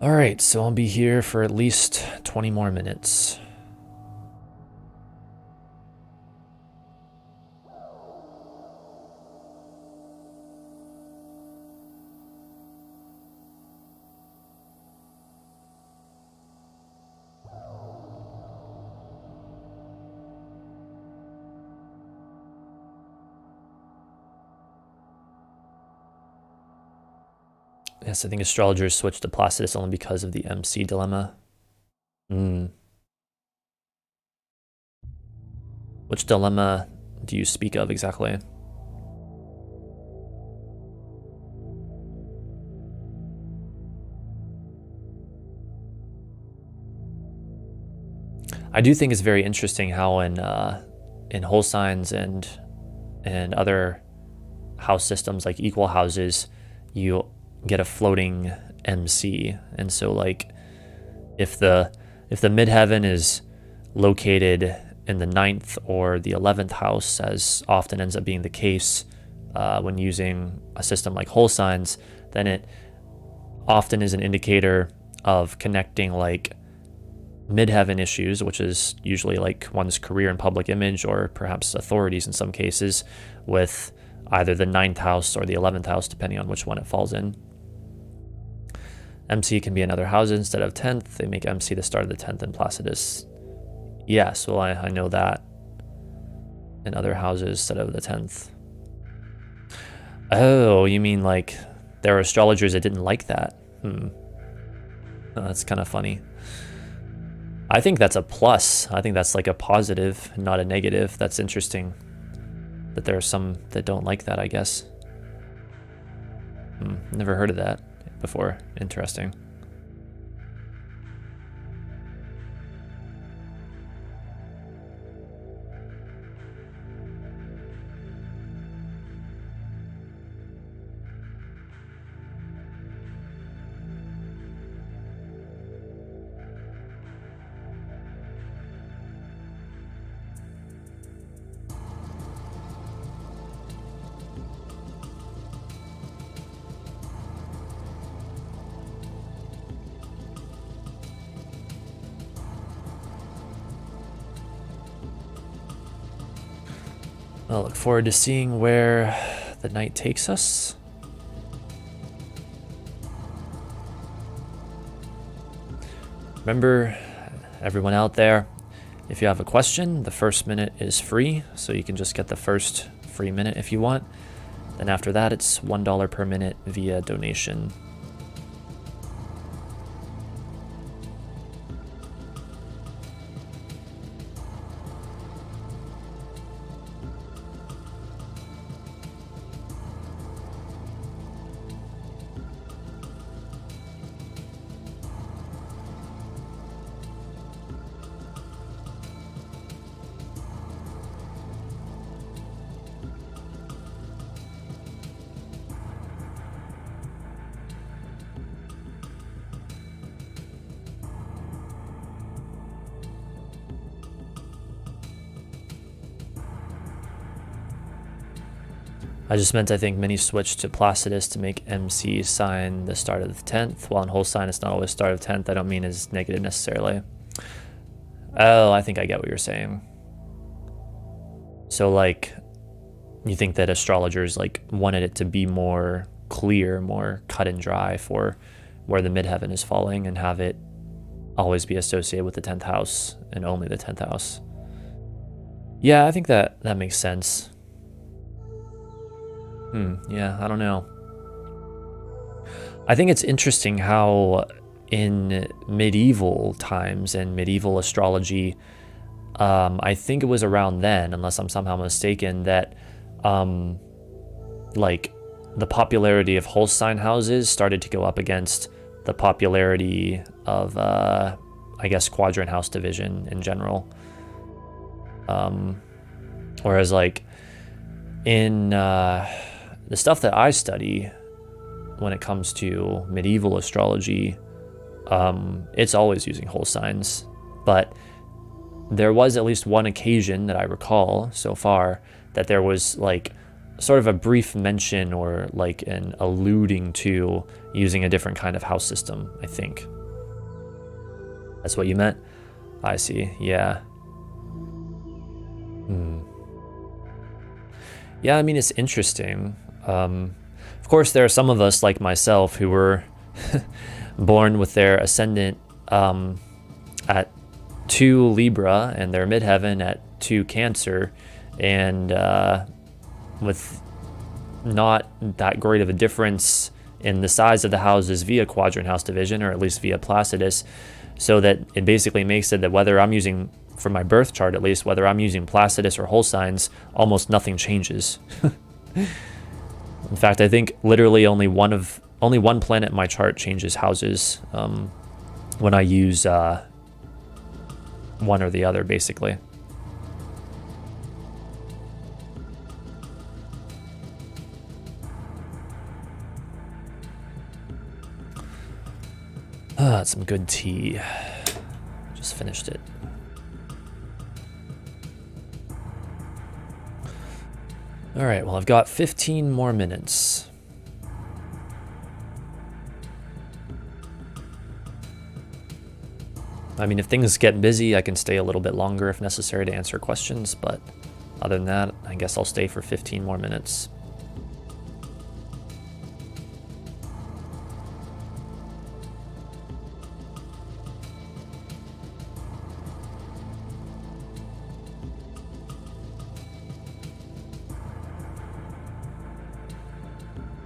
All right, so I'll be here for at least 20 more minutes. Yes, I think astrologers switched to Placidus only because of the MC dilemma. Which dilemma do you speak of exactly? I do think it's very interesting how in whole signs and other house systems like equal houses, you get a floating MC. And so like if the midheaven is located in the 9th or the 11th house, as often ends up being the case when using a system like whole signs, then it often is an indicator of connecting like midheaven issues, which is usually like one's career and public image, or perhaps authorities in some cases, with either the 9th house or the 11th house, depending on which one it falls in. MC can be in other houses instead of 10th. They make MC the start of the 10th in Placidus. Yes, well, I know that. In other houses instead of the 10th. Oh, you mean like there are astrologers that didn't like that? Oh, that's kind of funny. I think that's a plus. I think that's like a positive, not a negative. That's interesting that there are some that don't like that, I guess. Never heard of that before. Interesting. I look forward to seeing where the night takes us. Remember, everyone out there, if you have a question, the first minute is free, so you can just get the first free minute if you want. Then after that, it's $1 per minute via donation. I just meant I think many switch to Placidus to make MC sign the start of the 10th, while in whole sign it's not always start of 10th. I don't mean as negative necessarily. Oh, I think I get what you're saying. So like, you think that astrologers like wanted it to be more clear, more cut and dry for where the midheaven is falling, and have it always be associated with the 10th house and only the 10th house. Yeah, I think that makes sense. Yeah, I don't know. I think it's interesting how in medieval times and medieval astrology, I think it was around then, unless I'm somehow mistaken, that like the popularity of whole sign houses started to go up against the popularity of, I guess, quadrant house division in general. Whereas like in the stuff that I study when it comes to medieval astrology, it's always using whole signs. But there was at least one occasion that I recall so far that there was like sort of a brief mention or like an alluding to using a different kind of house system, I think. That's what you meant? I see, yeah. Yeah, I mean, it's interesting. Of course, there are some of us like myself who were born with their ascendant at 2 Libra and their midheaven at 2 Cancer, and with not that great of a difference in the size of the houses via quadrant house division, or at least via Placidus, so that it basically makes it that whether I'm using, for my birth chart at least, whether I'm using Placidus or whole signs, almost nothing changes. In fact, I think literally only one planet in my chart changes houses when I use one or the other, basically. That's some good tea. Just finished it. All right, well, I've got 15 more minutes. I mean, if things get busy, I can stay a little bit longer if necessary to answer questions, but other than that, I guess I'll stay for 15 more minutes.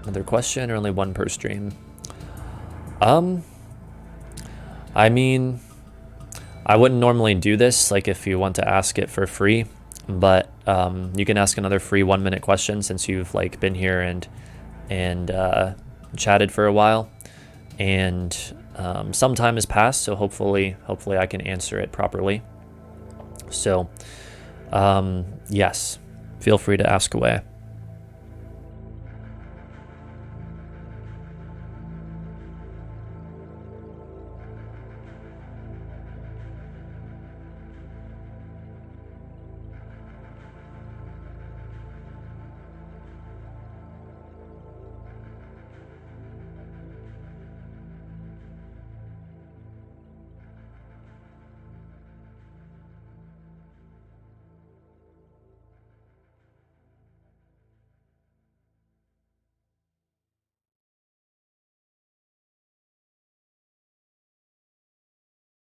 Another question, or only one per stream? I mean, I wouldn't normally do this, like if you want to ask it for free, but you can ask another free 1-minute question since you've like been here and chatted for a while, and some time has passed, so hopefully I can answer it properly. So yes, feel free to ask away.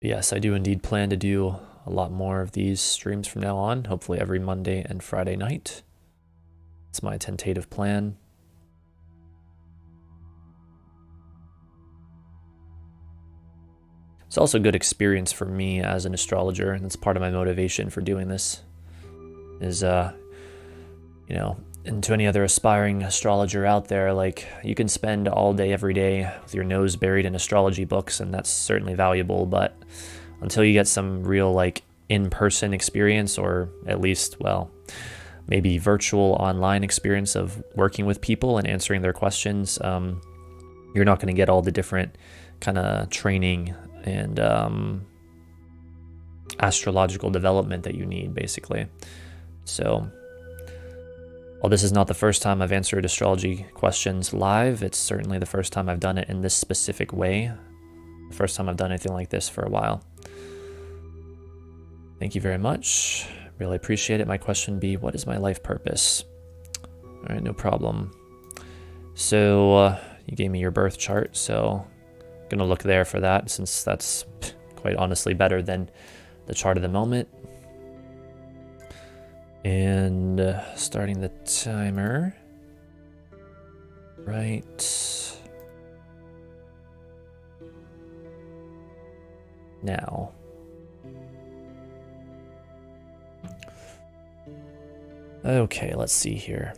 Yes, I do indeed plan to do a lot more of these streams from now on, hopefully every Monday and Friday night. It's my tentative plan. It's also a good experience for me as an astrologer, and it's part of my motivation for doing this. Is, you know, and to any other aspiring astrologer out there, like, you can spend all day, every day with your nose buried in astrology books, and that's certainly valuable, but until you get some real, like, in-person experience, or at least, well, maybe virtual online experience of working with people and answering their questions, you're not going to get all the different kind of training and astrological development that you need, basically. So While this is not the first time I've answered astrology questions live, it's certainly the first time I've done it in this specific way. The first time I've done anything like this for a while. Thank you very much. Really appreciate it. My question would be, what is my life purpose? All right, no problem. So you gave me your birth chart, so I'm gonna look there for that, since that's quite honestly better than the chart of the moment. And starting the timer right now. Okay, let's see here.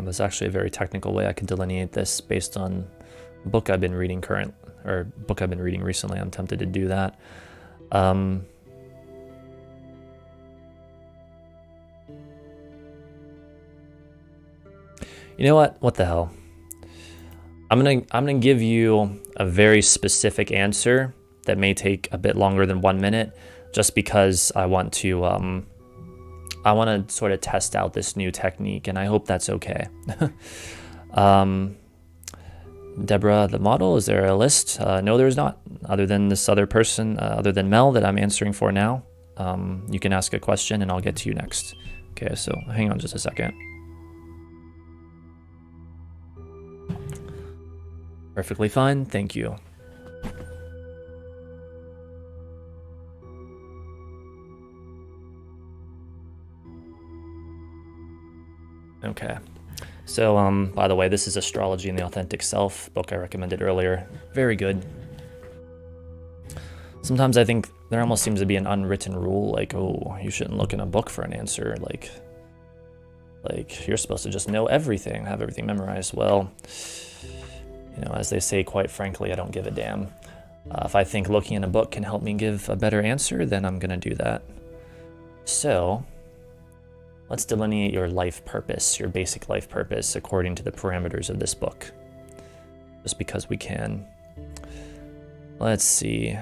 There's actually a very technical way I can delineate this based on a book I've been reading recently. I'm tempted to do that. You know what? What the hell? I'm gonna give you a very specific answer that may take a bit longer than 1 minute, just because I want to sort of test out this new technique, and I hope that's okay. Deborah, the model, is there a list? No, there is not. Other than this other person, other than Mel that I'm answering for now, you can ask a question and I'll get to you next. Okay, so hang on just a second. Perfectly fine, thank you. Okay, so by the way, this is Astrology and the Authentic Self, book I recommended earlier. Very good. Sometimes I think there almost seems to be an unwritten rule, like, oh, you shouldn't look in a book for an answer, like you're supposed to just know everything, have everything memorized. Well, you know, as they say, quite frankly, I don't give a damn. If I think looking in a book can help me give a better answer, then I'm gonna do that. So let's delineate your life purpose, your basic life purpose, according to the parameters of this book. Just because we can. Let's see.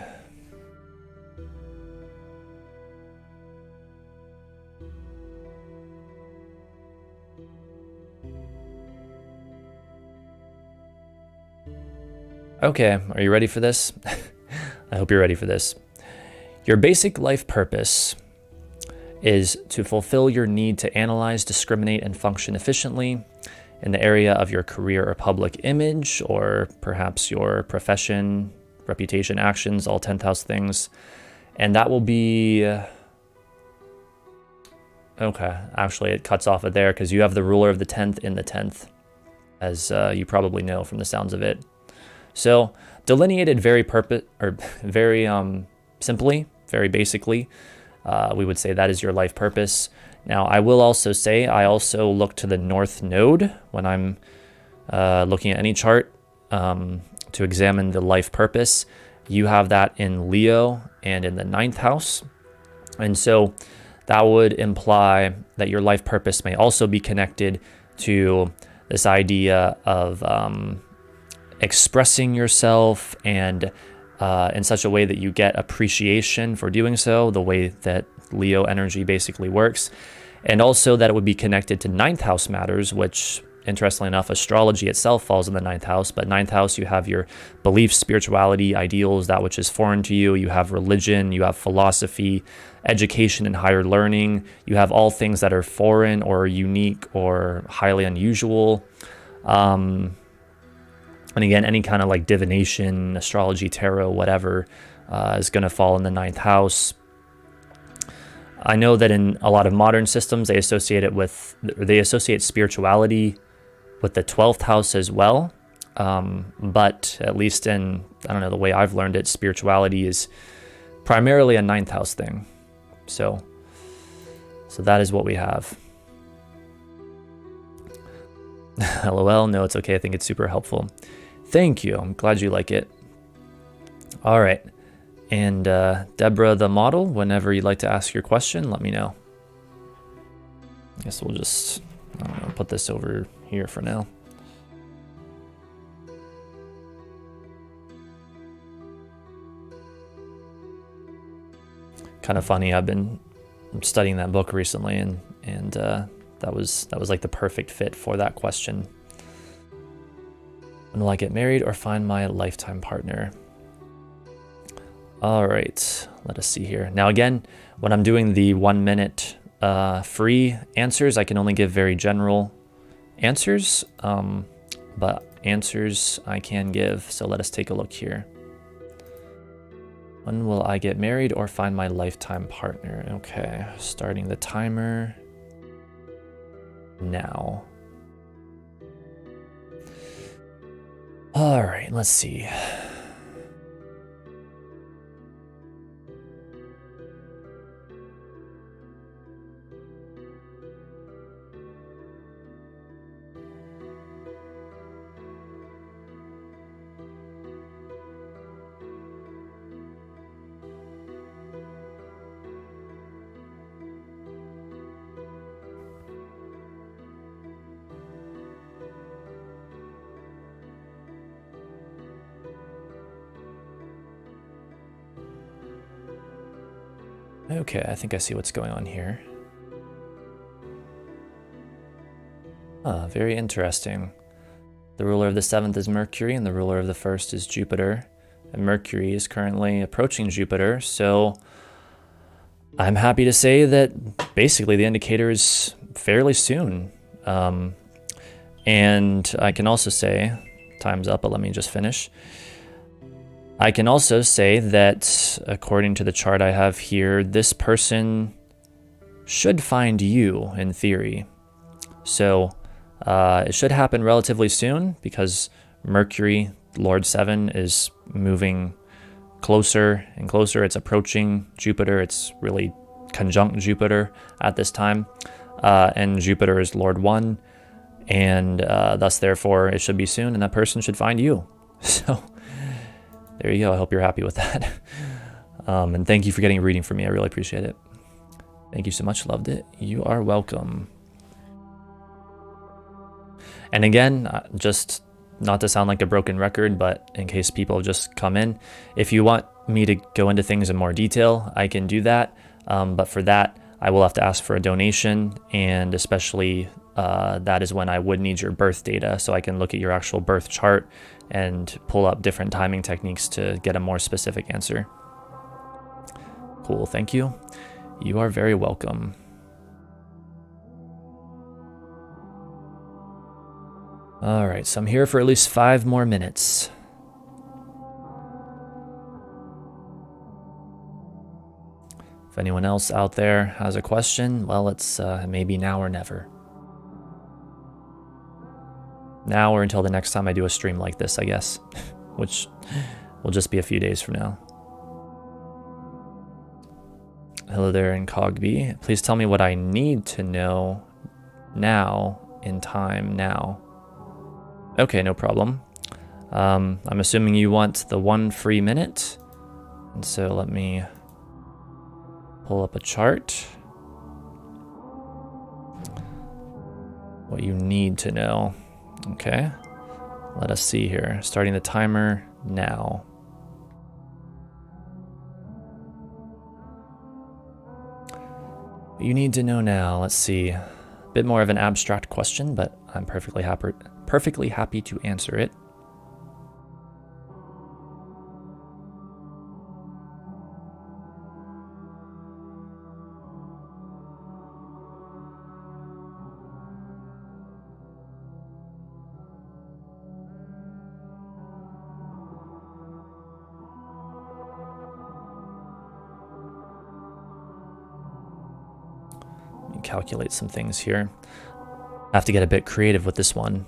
Okay, are you ready for this? I hope you're ready for this. Your basic life purpose is to fulfill your need to analyze, discriminate, and function efficiently in the area of your career or public image, or perhaps your profession, reputation, actions, all 10th house things. And that will be... Okay, actually it cuts off it there because you have the ruler of the 10th in the 10th, as you probably know from the sounds of it. So delineated very simply, very basically, we would say that is your life purpose. Now, I will also say I also look to the North Node when I'm looking at any chart to examine the life purpose. You have that in Leo and in the 9th house. And so that would imply that your life purpose may also be connected to this idea of expressing yourself and in such a way that you get appreciation for doing so, the way that Leo energy basically works. And also that it would be connected to 9th house matters, which, interestingly enough, astrology itself falls in the 9th house. But 9th house, you have your beliefs, spirituality, ideals, that which is foreign to you. You have religion, you have philosophy, education and higher learning. You have all things that are foreign or unique or highly unusual. And again, any kind of like divination, astrology, tarot, whatever, is going to fall in the 9th house. I know that in a lot of modern systems, they associate spirituality with the 12th house as well. But at least in, I don't know, the way I've learned it, spirituality is primarily a 9th house thing. So that is what we have. LOL, no, it's okay. I think it's super helpful. Thank you. I'm glad you like it. All right. And Deborah, the model, whenever you'd like to ask your question, let me know. I guess we'll just, I don't know, put this over here for now. kind of funny. I've been studying that book recently, and that was like the perfect fit for that question. When will I get married or find my lifetime partner? All right, let us see here. Now again, when I'm doing the 1 minute free answers, I can only give very general answers, but answers I can give. So let us take a look here. When will I get married or find my lifetime partner? Okay, starting the timer now. All right, let's see. Okay, I think I see what's going on here. Very interesting. The ruler of the 7th is Mercury, and the ruler of the 1st is Jupiter. And Mercury is currently approaching Jupiter, so I'm happy to say that basically the indicator is fairly soon. And I can also say, time's up, but let me just finish. I can also say that according to the chart I have here, this person should find you in theory. So it should happen relatively soon because Mercury, Lord 7, is moving closer and closer. It's approaching Jupiter. It's really conjunct Jupiter at this time. And Jupiter is Lord 1. And thus, therefore, it should be soon. And that person should find you. So there you go. I hope you're happy with that. And thank you for getting a reading for me. I really appreciate it. Thank you so much. Loved it. You are welcome. And again, just not to sound like a broken record, but in case people have just come in, if you want me to go into things in more detail, I can do that. But for that, I will have to ask for a donation. And especially that is when I would need your birth data so I can look at your actual birth chart and pull up different timing techniques to get a more specific answer. Cool, thank you. You are very welcome. All right, so I'm here for at least 5 more minutes. If anyone else out there has a question, well, it's maybe now or never. Now or until the next time I do a stream like this, I guess, which will just be a few days from now. Hello there, Incogby. Please tell me what I need to know now in time now. Okay, no problem. I'm assuming you want the 1 free minute. And so let me pull up a chart. What you need to know. Okay, let us see here. Starting the timer now. You need to know now. Let's see. A bit more of an abstract question, but I'm perfectly happy to answer it. Calculate some things here. I have to get a bit creative with this one.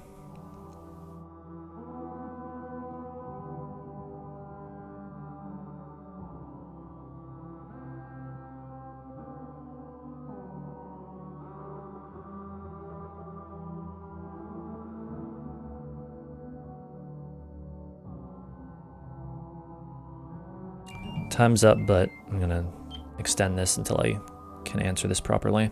Time's up, but I'm gonna extend this until I can answer this properly.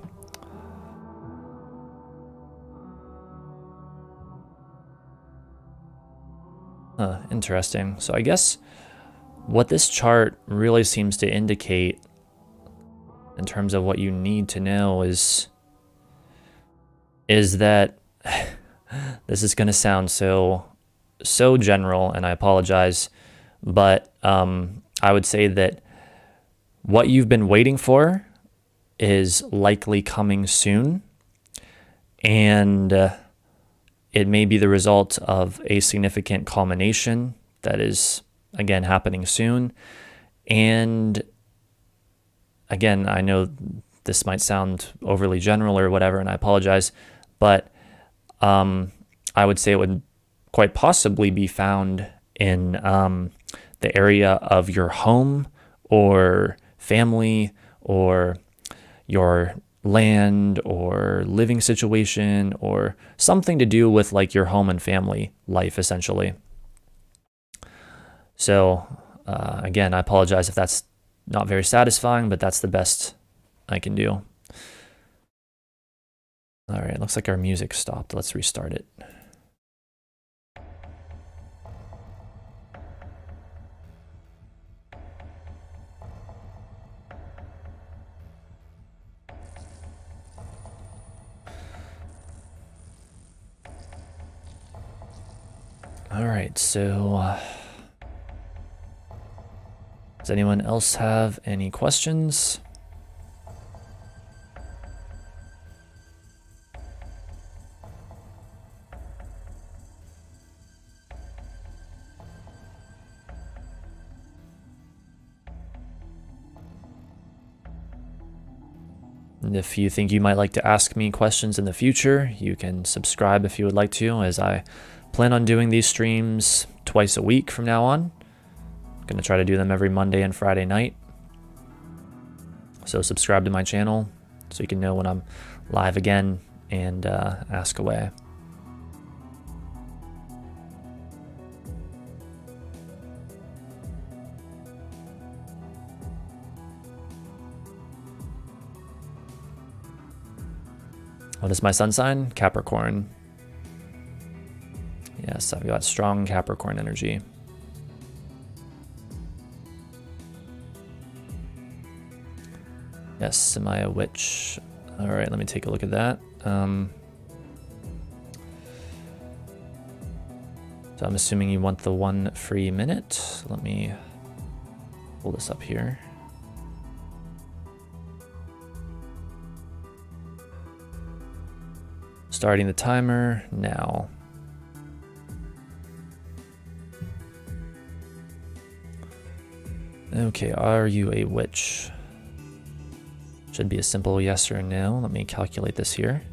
Interesting. So I guess what this chart really seems to indicate in terms of what you need to know is that this is going to sound so general, and I apologize, but I would say that what you've been waiting for is likely coming soon, and it may be the result of a significant culmination that is, again, happening soon. And again, I know this might sound overly general or whatever, and I apologize, but I would say it would quite possibly be found in the area of your home or family or your land or living situation or something to do with like your home and family life, essentially. So again, I apologize if that's not very satisfying, but that's the best I can do. All right, looks like our music stopped. Let's restart it. All right, so does anyone else have any questions? And if you think you might like to ask me questions in the future, you can subscribe if you would like to, as I plan on doing these streams twice a week from now on. I'm going to try to do them every Monday and Friday night. So subscribe to my channel so you can know when I'm live again and ask away. What is my sun sign? Capricorn. Yes, I've got strong Capricorn energy. Yes, am I a witch? All right, let me take a look at that. So I'm assuming you want the 1 free minute. Let me pull this up here. Starting the timer now. Okay, are you a witch? Should be a simple yes or no. Let me calculate this here.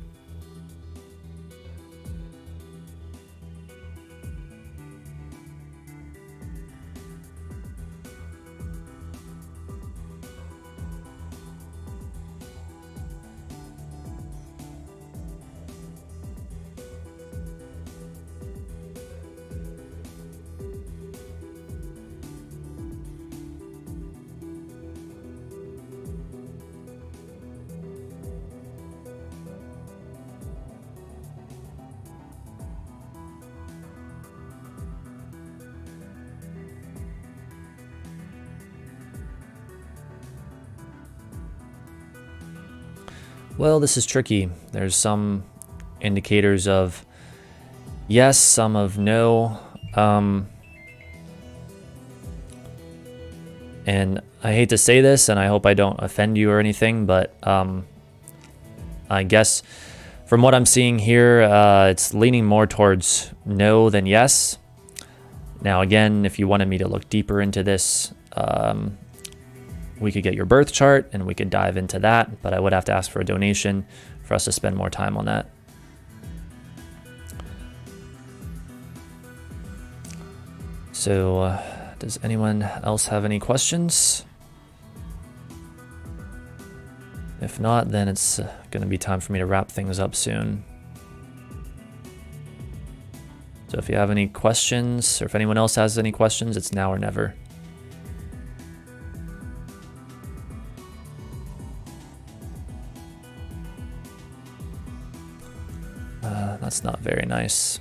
Well, this is tricky. There's some indicators of yes, some of no. And I hate to say this, and I hope I don't offend you or anything, but I guess from what I'm seeing here, it's leaning more towards no than yes. Now, again, if you wanted me to look deeper into this, we could get your birth chart and we could dive into that, but I would have to ask for a donation for us to spend more time on that. So, does anyone else have any questions? If not, then it's going to be time for me to wrap things up soon. So if you have any questions, or if anyone else has any questions, it's now or never. That's not very nice.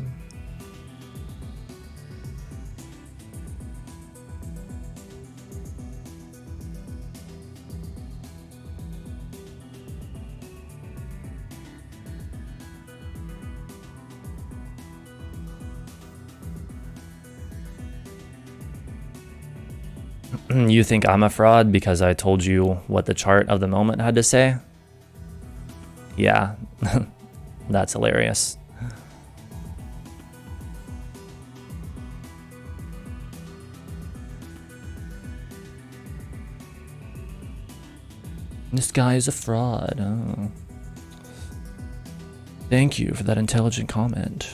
You think I'm a fraud because I told you what the chart of the moment had to say? Yeah, that's hilarious. This guy is a fraud. Oh. Thank you for that intelligent comment.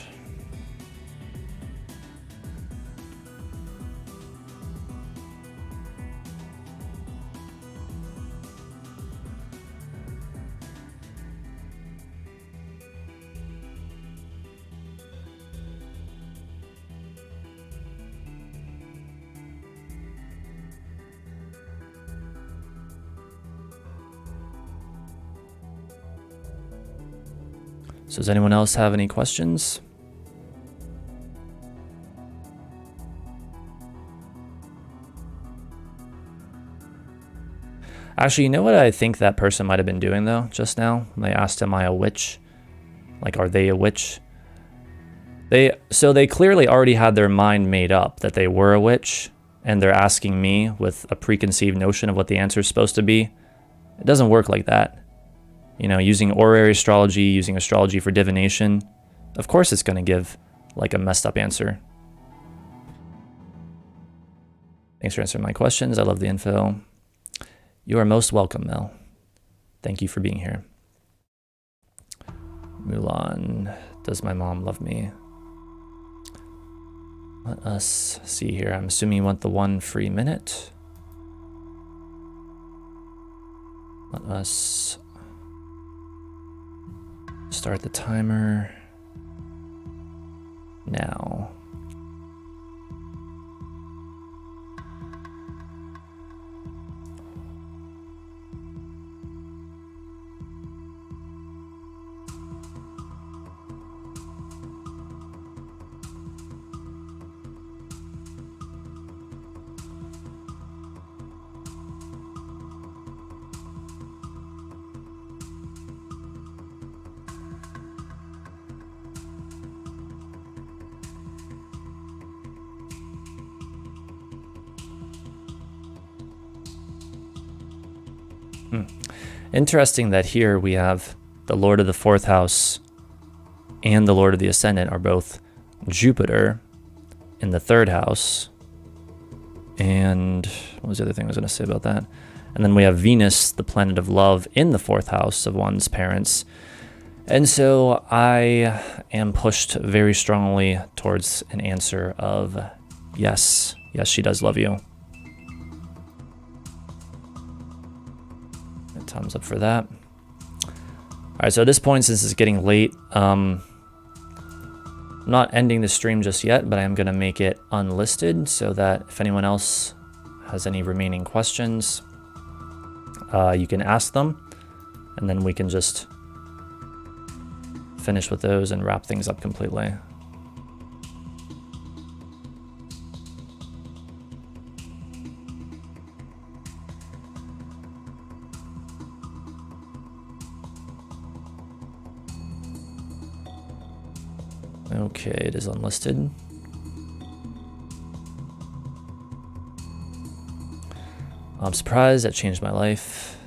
So does anyone else have any questions? Actually, you know what I think that person might have been doing though, just now? When they asked, am I a witch? Like, are they a witch? So they clearly already had their mind made up that they were a witch, and they're asking me with a preconceived notion of what the answer is supposed to be. It doesn't work like that. You know, using horary astrology, using astrology for divination, of course it's going to give like a messed up answer. Thanks for answering my questions. I love the info. You are most welcome, Mel. Thank you for being here. Mulan, does my mom love me? Let us see here. I'm assuming you want the 1 free minute. Let us start the timer now. Interesting that here we have the Lord of the 4th house and the Lord of the Ascendant are both Jupiter in the 3rd house. And what was the other thing I was going to say about that? And then we have Venus, the planet of love, in the 4th house of one's parents. And so I am pushed very strongly towards an answer of yes. Yes, she does love you. Thumbs up for that. All right, so at this point, since it's getting late, I'm not ending the stream just yet, but I am going to make it unlisted so that if anyone else has any remaining questions, you can ask them, and then we can just finish with those and wrap things up completely. Okay, it is unlisted. I'm surprised that changed my life.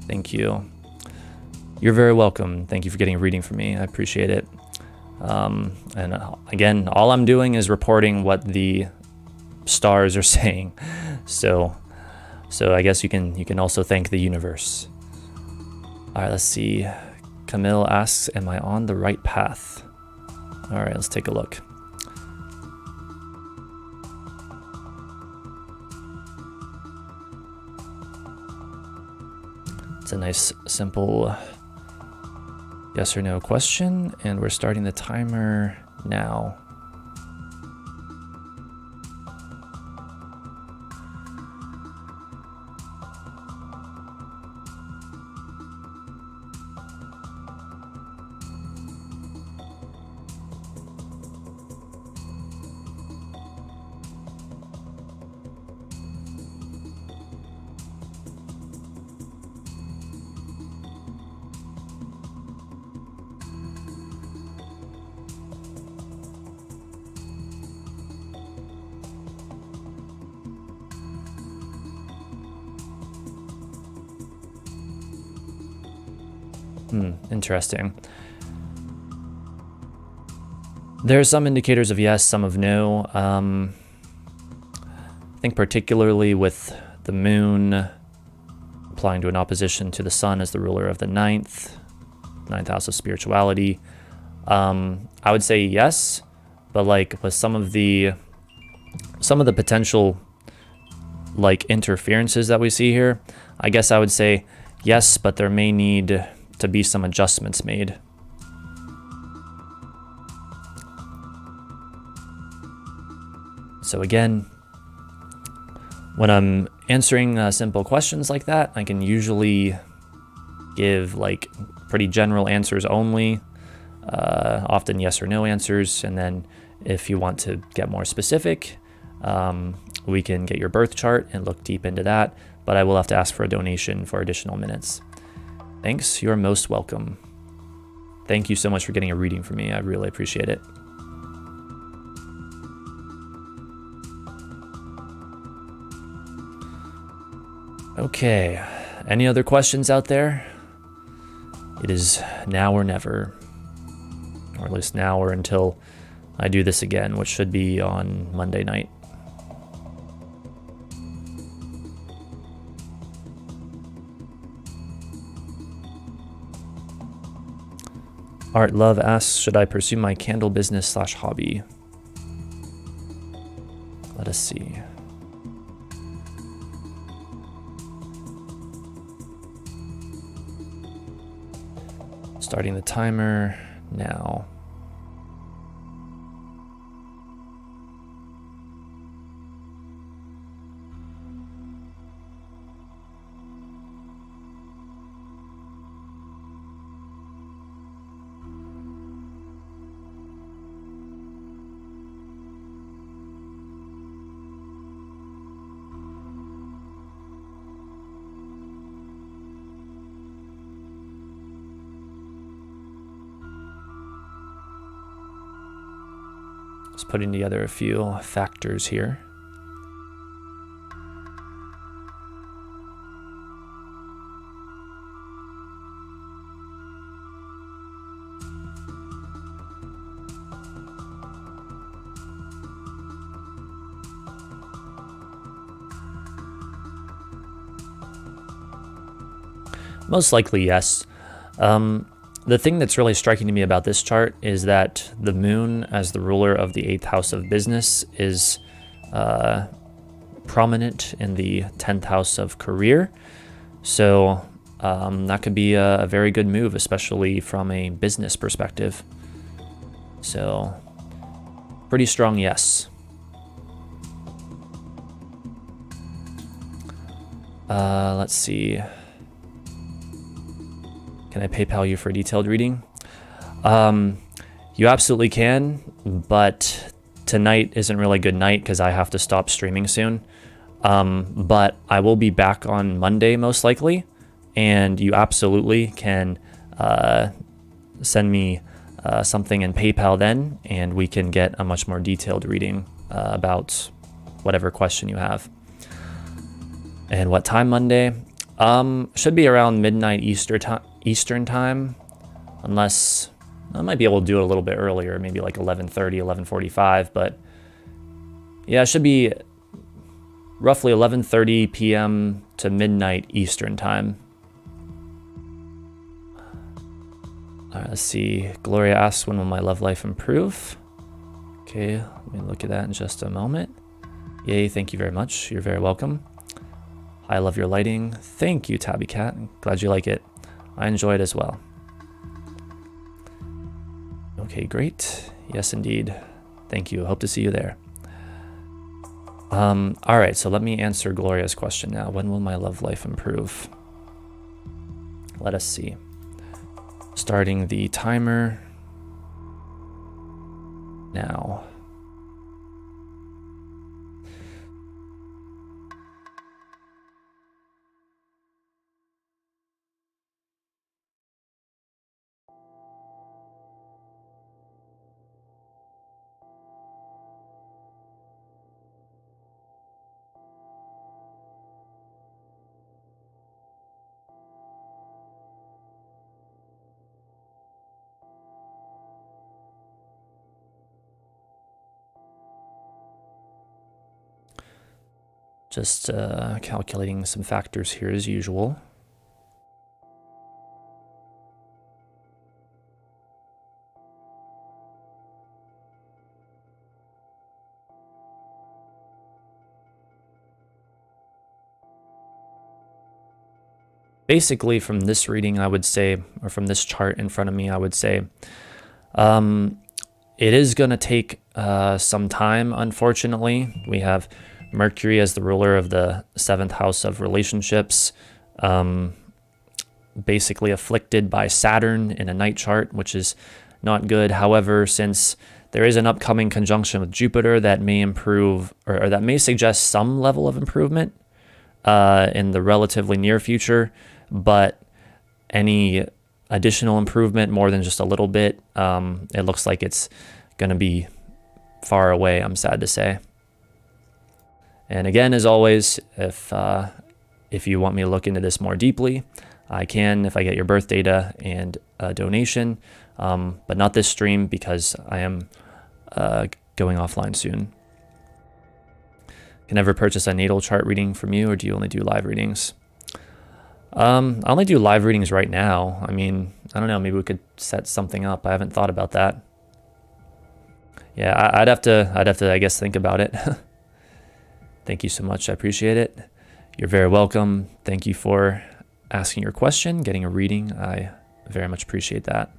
Thank you. You're very welcome. Thank you for getting a reading from me. I appreciate it. And again, all I'm doing is reporting what the stars are saying. So I guess you can also thank the universe. All right, let's see. Camille asks, am I on the right path? All right, let's take a look. It's a nice, simple yes or no question, and we're starting the timer now. Interesting. There are some indicators of yes, some of no. I think particularly with the moon applying to an opposition to the sun as the ruler of the ninth house of spirituality. I would say yes, but like with some of the potential like interferences that we see here, I guess I would say yes, but there may need to be some adjustments made. So again, when I'm answering simple questions like that, I can usually give like pretty general answers only, often yes or no answers. And then if you want to get more specific, we can get your birth chart and look deep into that, but I will have to ask for a donation for additional minutes. Thanks, you're most welcome. Thank you so much for getting a reading from me. I really appreciate it. Okay, any other questions out there? It is now or never, or at least now or until I do this again, which should be on Monday night. Art Love asks, should I pursue my candle business / hobby? Let us see. Starting the timer now. Just putting together a few factors here. Most likely, yes. The thing that's really striking to me about this chart is that the moon, as the ruler of the 8th house of business, is prominent in the 10th house of career. So that could be a very good move, especially from a business perspective. So pretty strong yes. Let's see. Can I PayPal you for a detailed reading? You absolutely can, but tonight isn't really a good night because I have to stop streaming soon. But I will be back on Monday most likely, and you absolutely can send me something in PayPal then, and we can get a much more detailed reading about whatever question you have. And what time Monday? Should be around midnight Eastern time, unless I might be able to do it a little bit earlier, maybe like 11:30, 11:45, but yeah, it should be roughly 11:30 p.m. to midnight Eastern time. All right, let's see. Gloria asks, when will my love life improve? Okay, let me look at that in just a moment. Yay, thank you very much. You're very welcome. I love your lighting. Thank you, Tabby Cat. Glad you like it. I enjoy it as well. Okay, great. Yes, indeed. Thank you. Hope to see you there. All right, so let me answer Gloria's question now. When will my love life improve? Let us see. Starting the timer now. Just calculating some factors here as usual. Basically, from this reading, I would say, or from this chart in front of me, I would say, it is going to take some time, unfortunately. We have Mercury as the ruler of the 7th house of relationships, basically afflicted by Saturn in a night chart, which is not good. However, since there is an upcoming conjunction with Jupiter that may improve, or that may suggest some level of improvement in the relatively near future, but any additional improvement more than just a little bit, it looks like it's going to be far away, I'm sad to say. And again, as always, if you want me to look into this more deeply, I can if I get your birth data and a donation, but not this stream because I am going offline soon. Can I ever purchase a natal chart reading from you, or do you only do live readings? I only do live readings right now. I mean, I don't know, maybe we could set something up. I haven't thought about that. Yeah, I'd have to, I guess, think about it. Thank you so much. I appreciate it. You're very welcome. Thank you for asking your question, getting a reading. I very much appreciate that.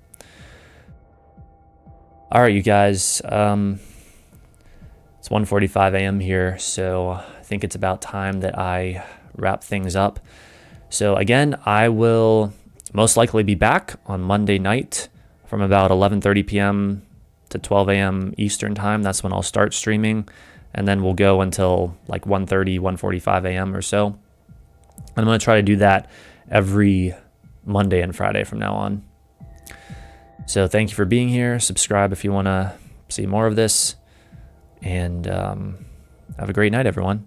All right, you guys. It's 1:45 a.m. here, so I think it's about time that I wrap things up. So again, I will most likely be back on Monday night from about 11:30 p.m. to 12 a.m. Eastern time. That's when I'll start streaming, and then we'll go until like 1:30, 1:45 a.m. or so. And I'm going to try to do that every Monday and Friday from now on. So thank you for being here. Subscribe if you want to see more of this, and have a great night, everyone.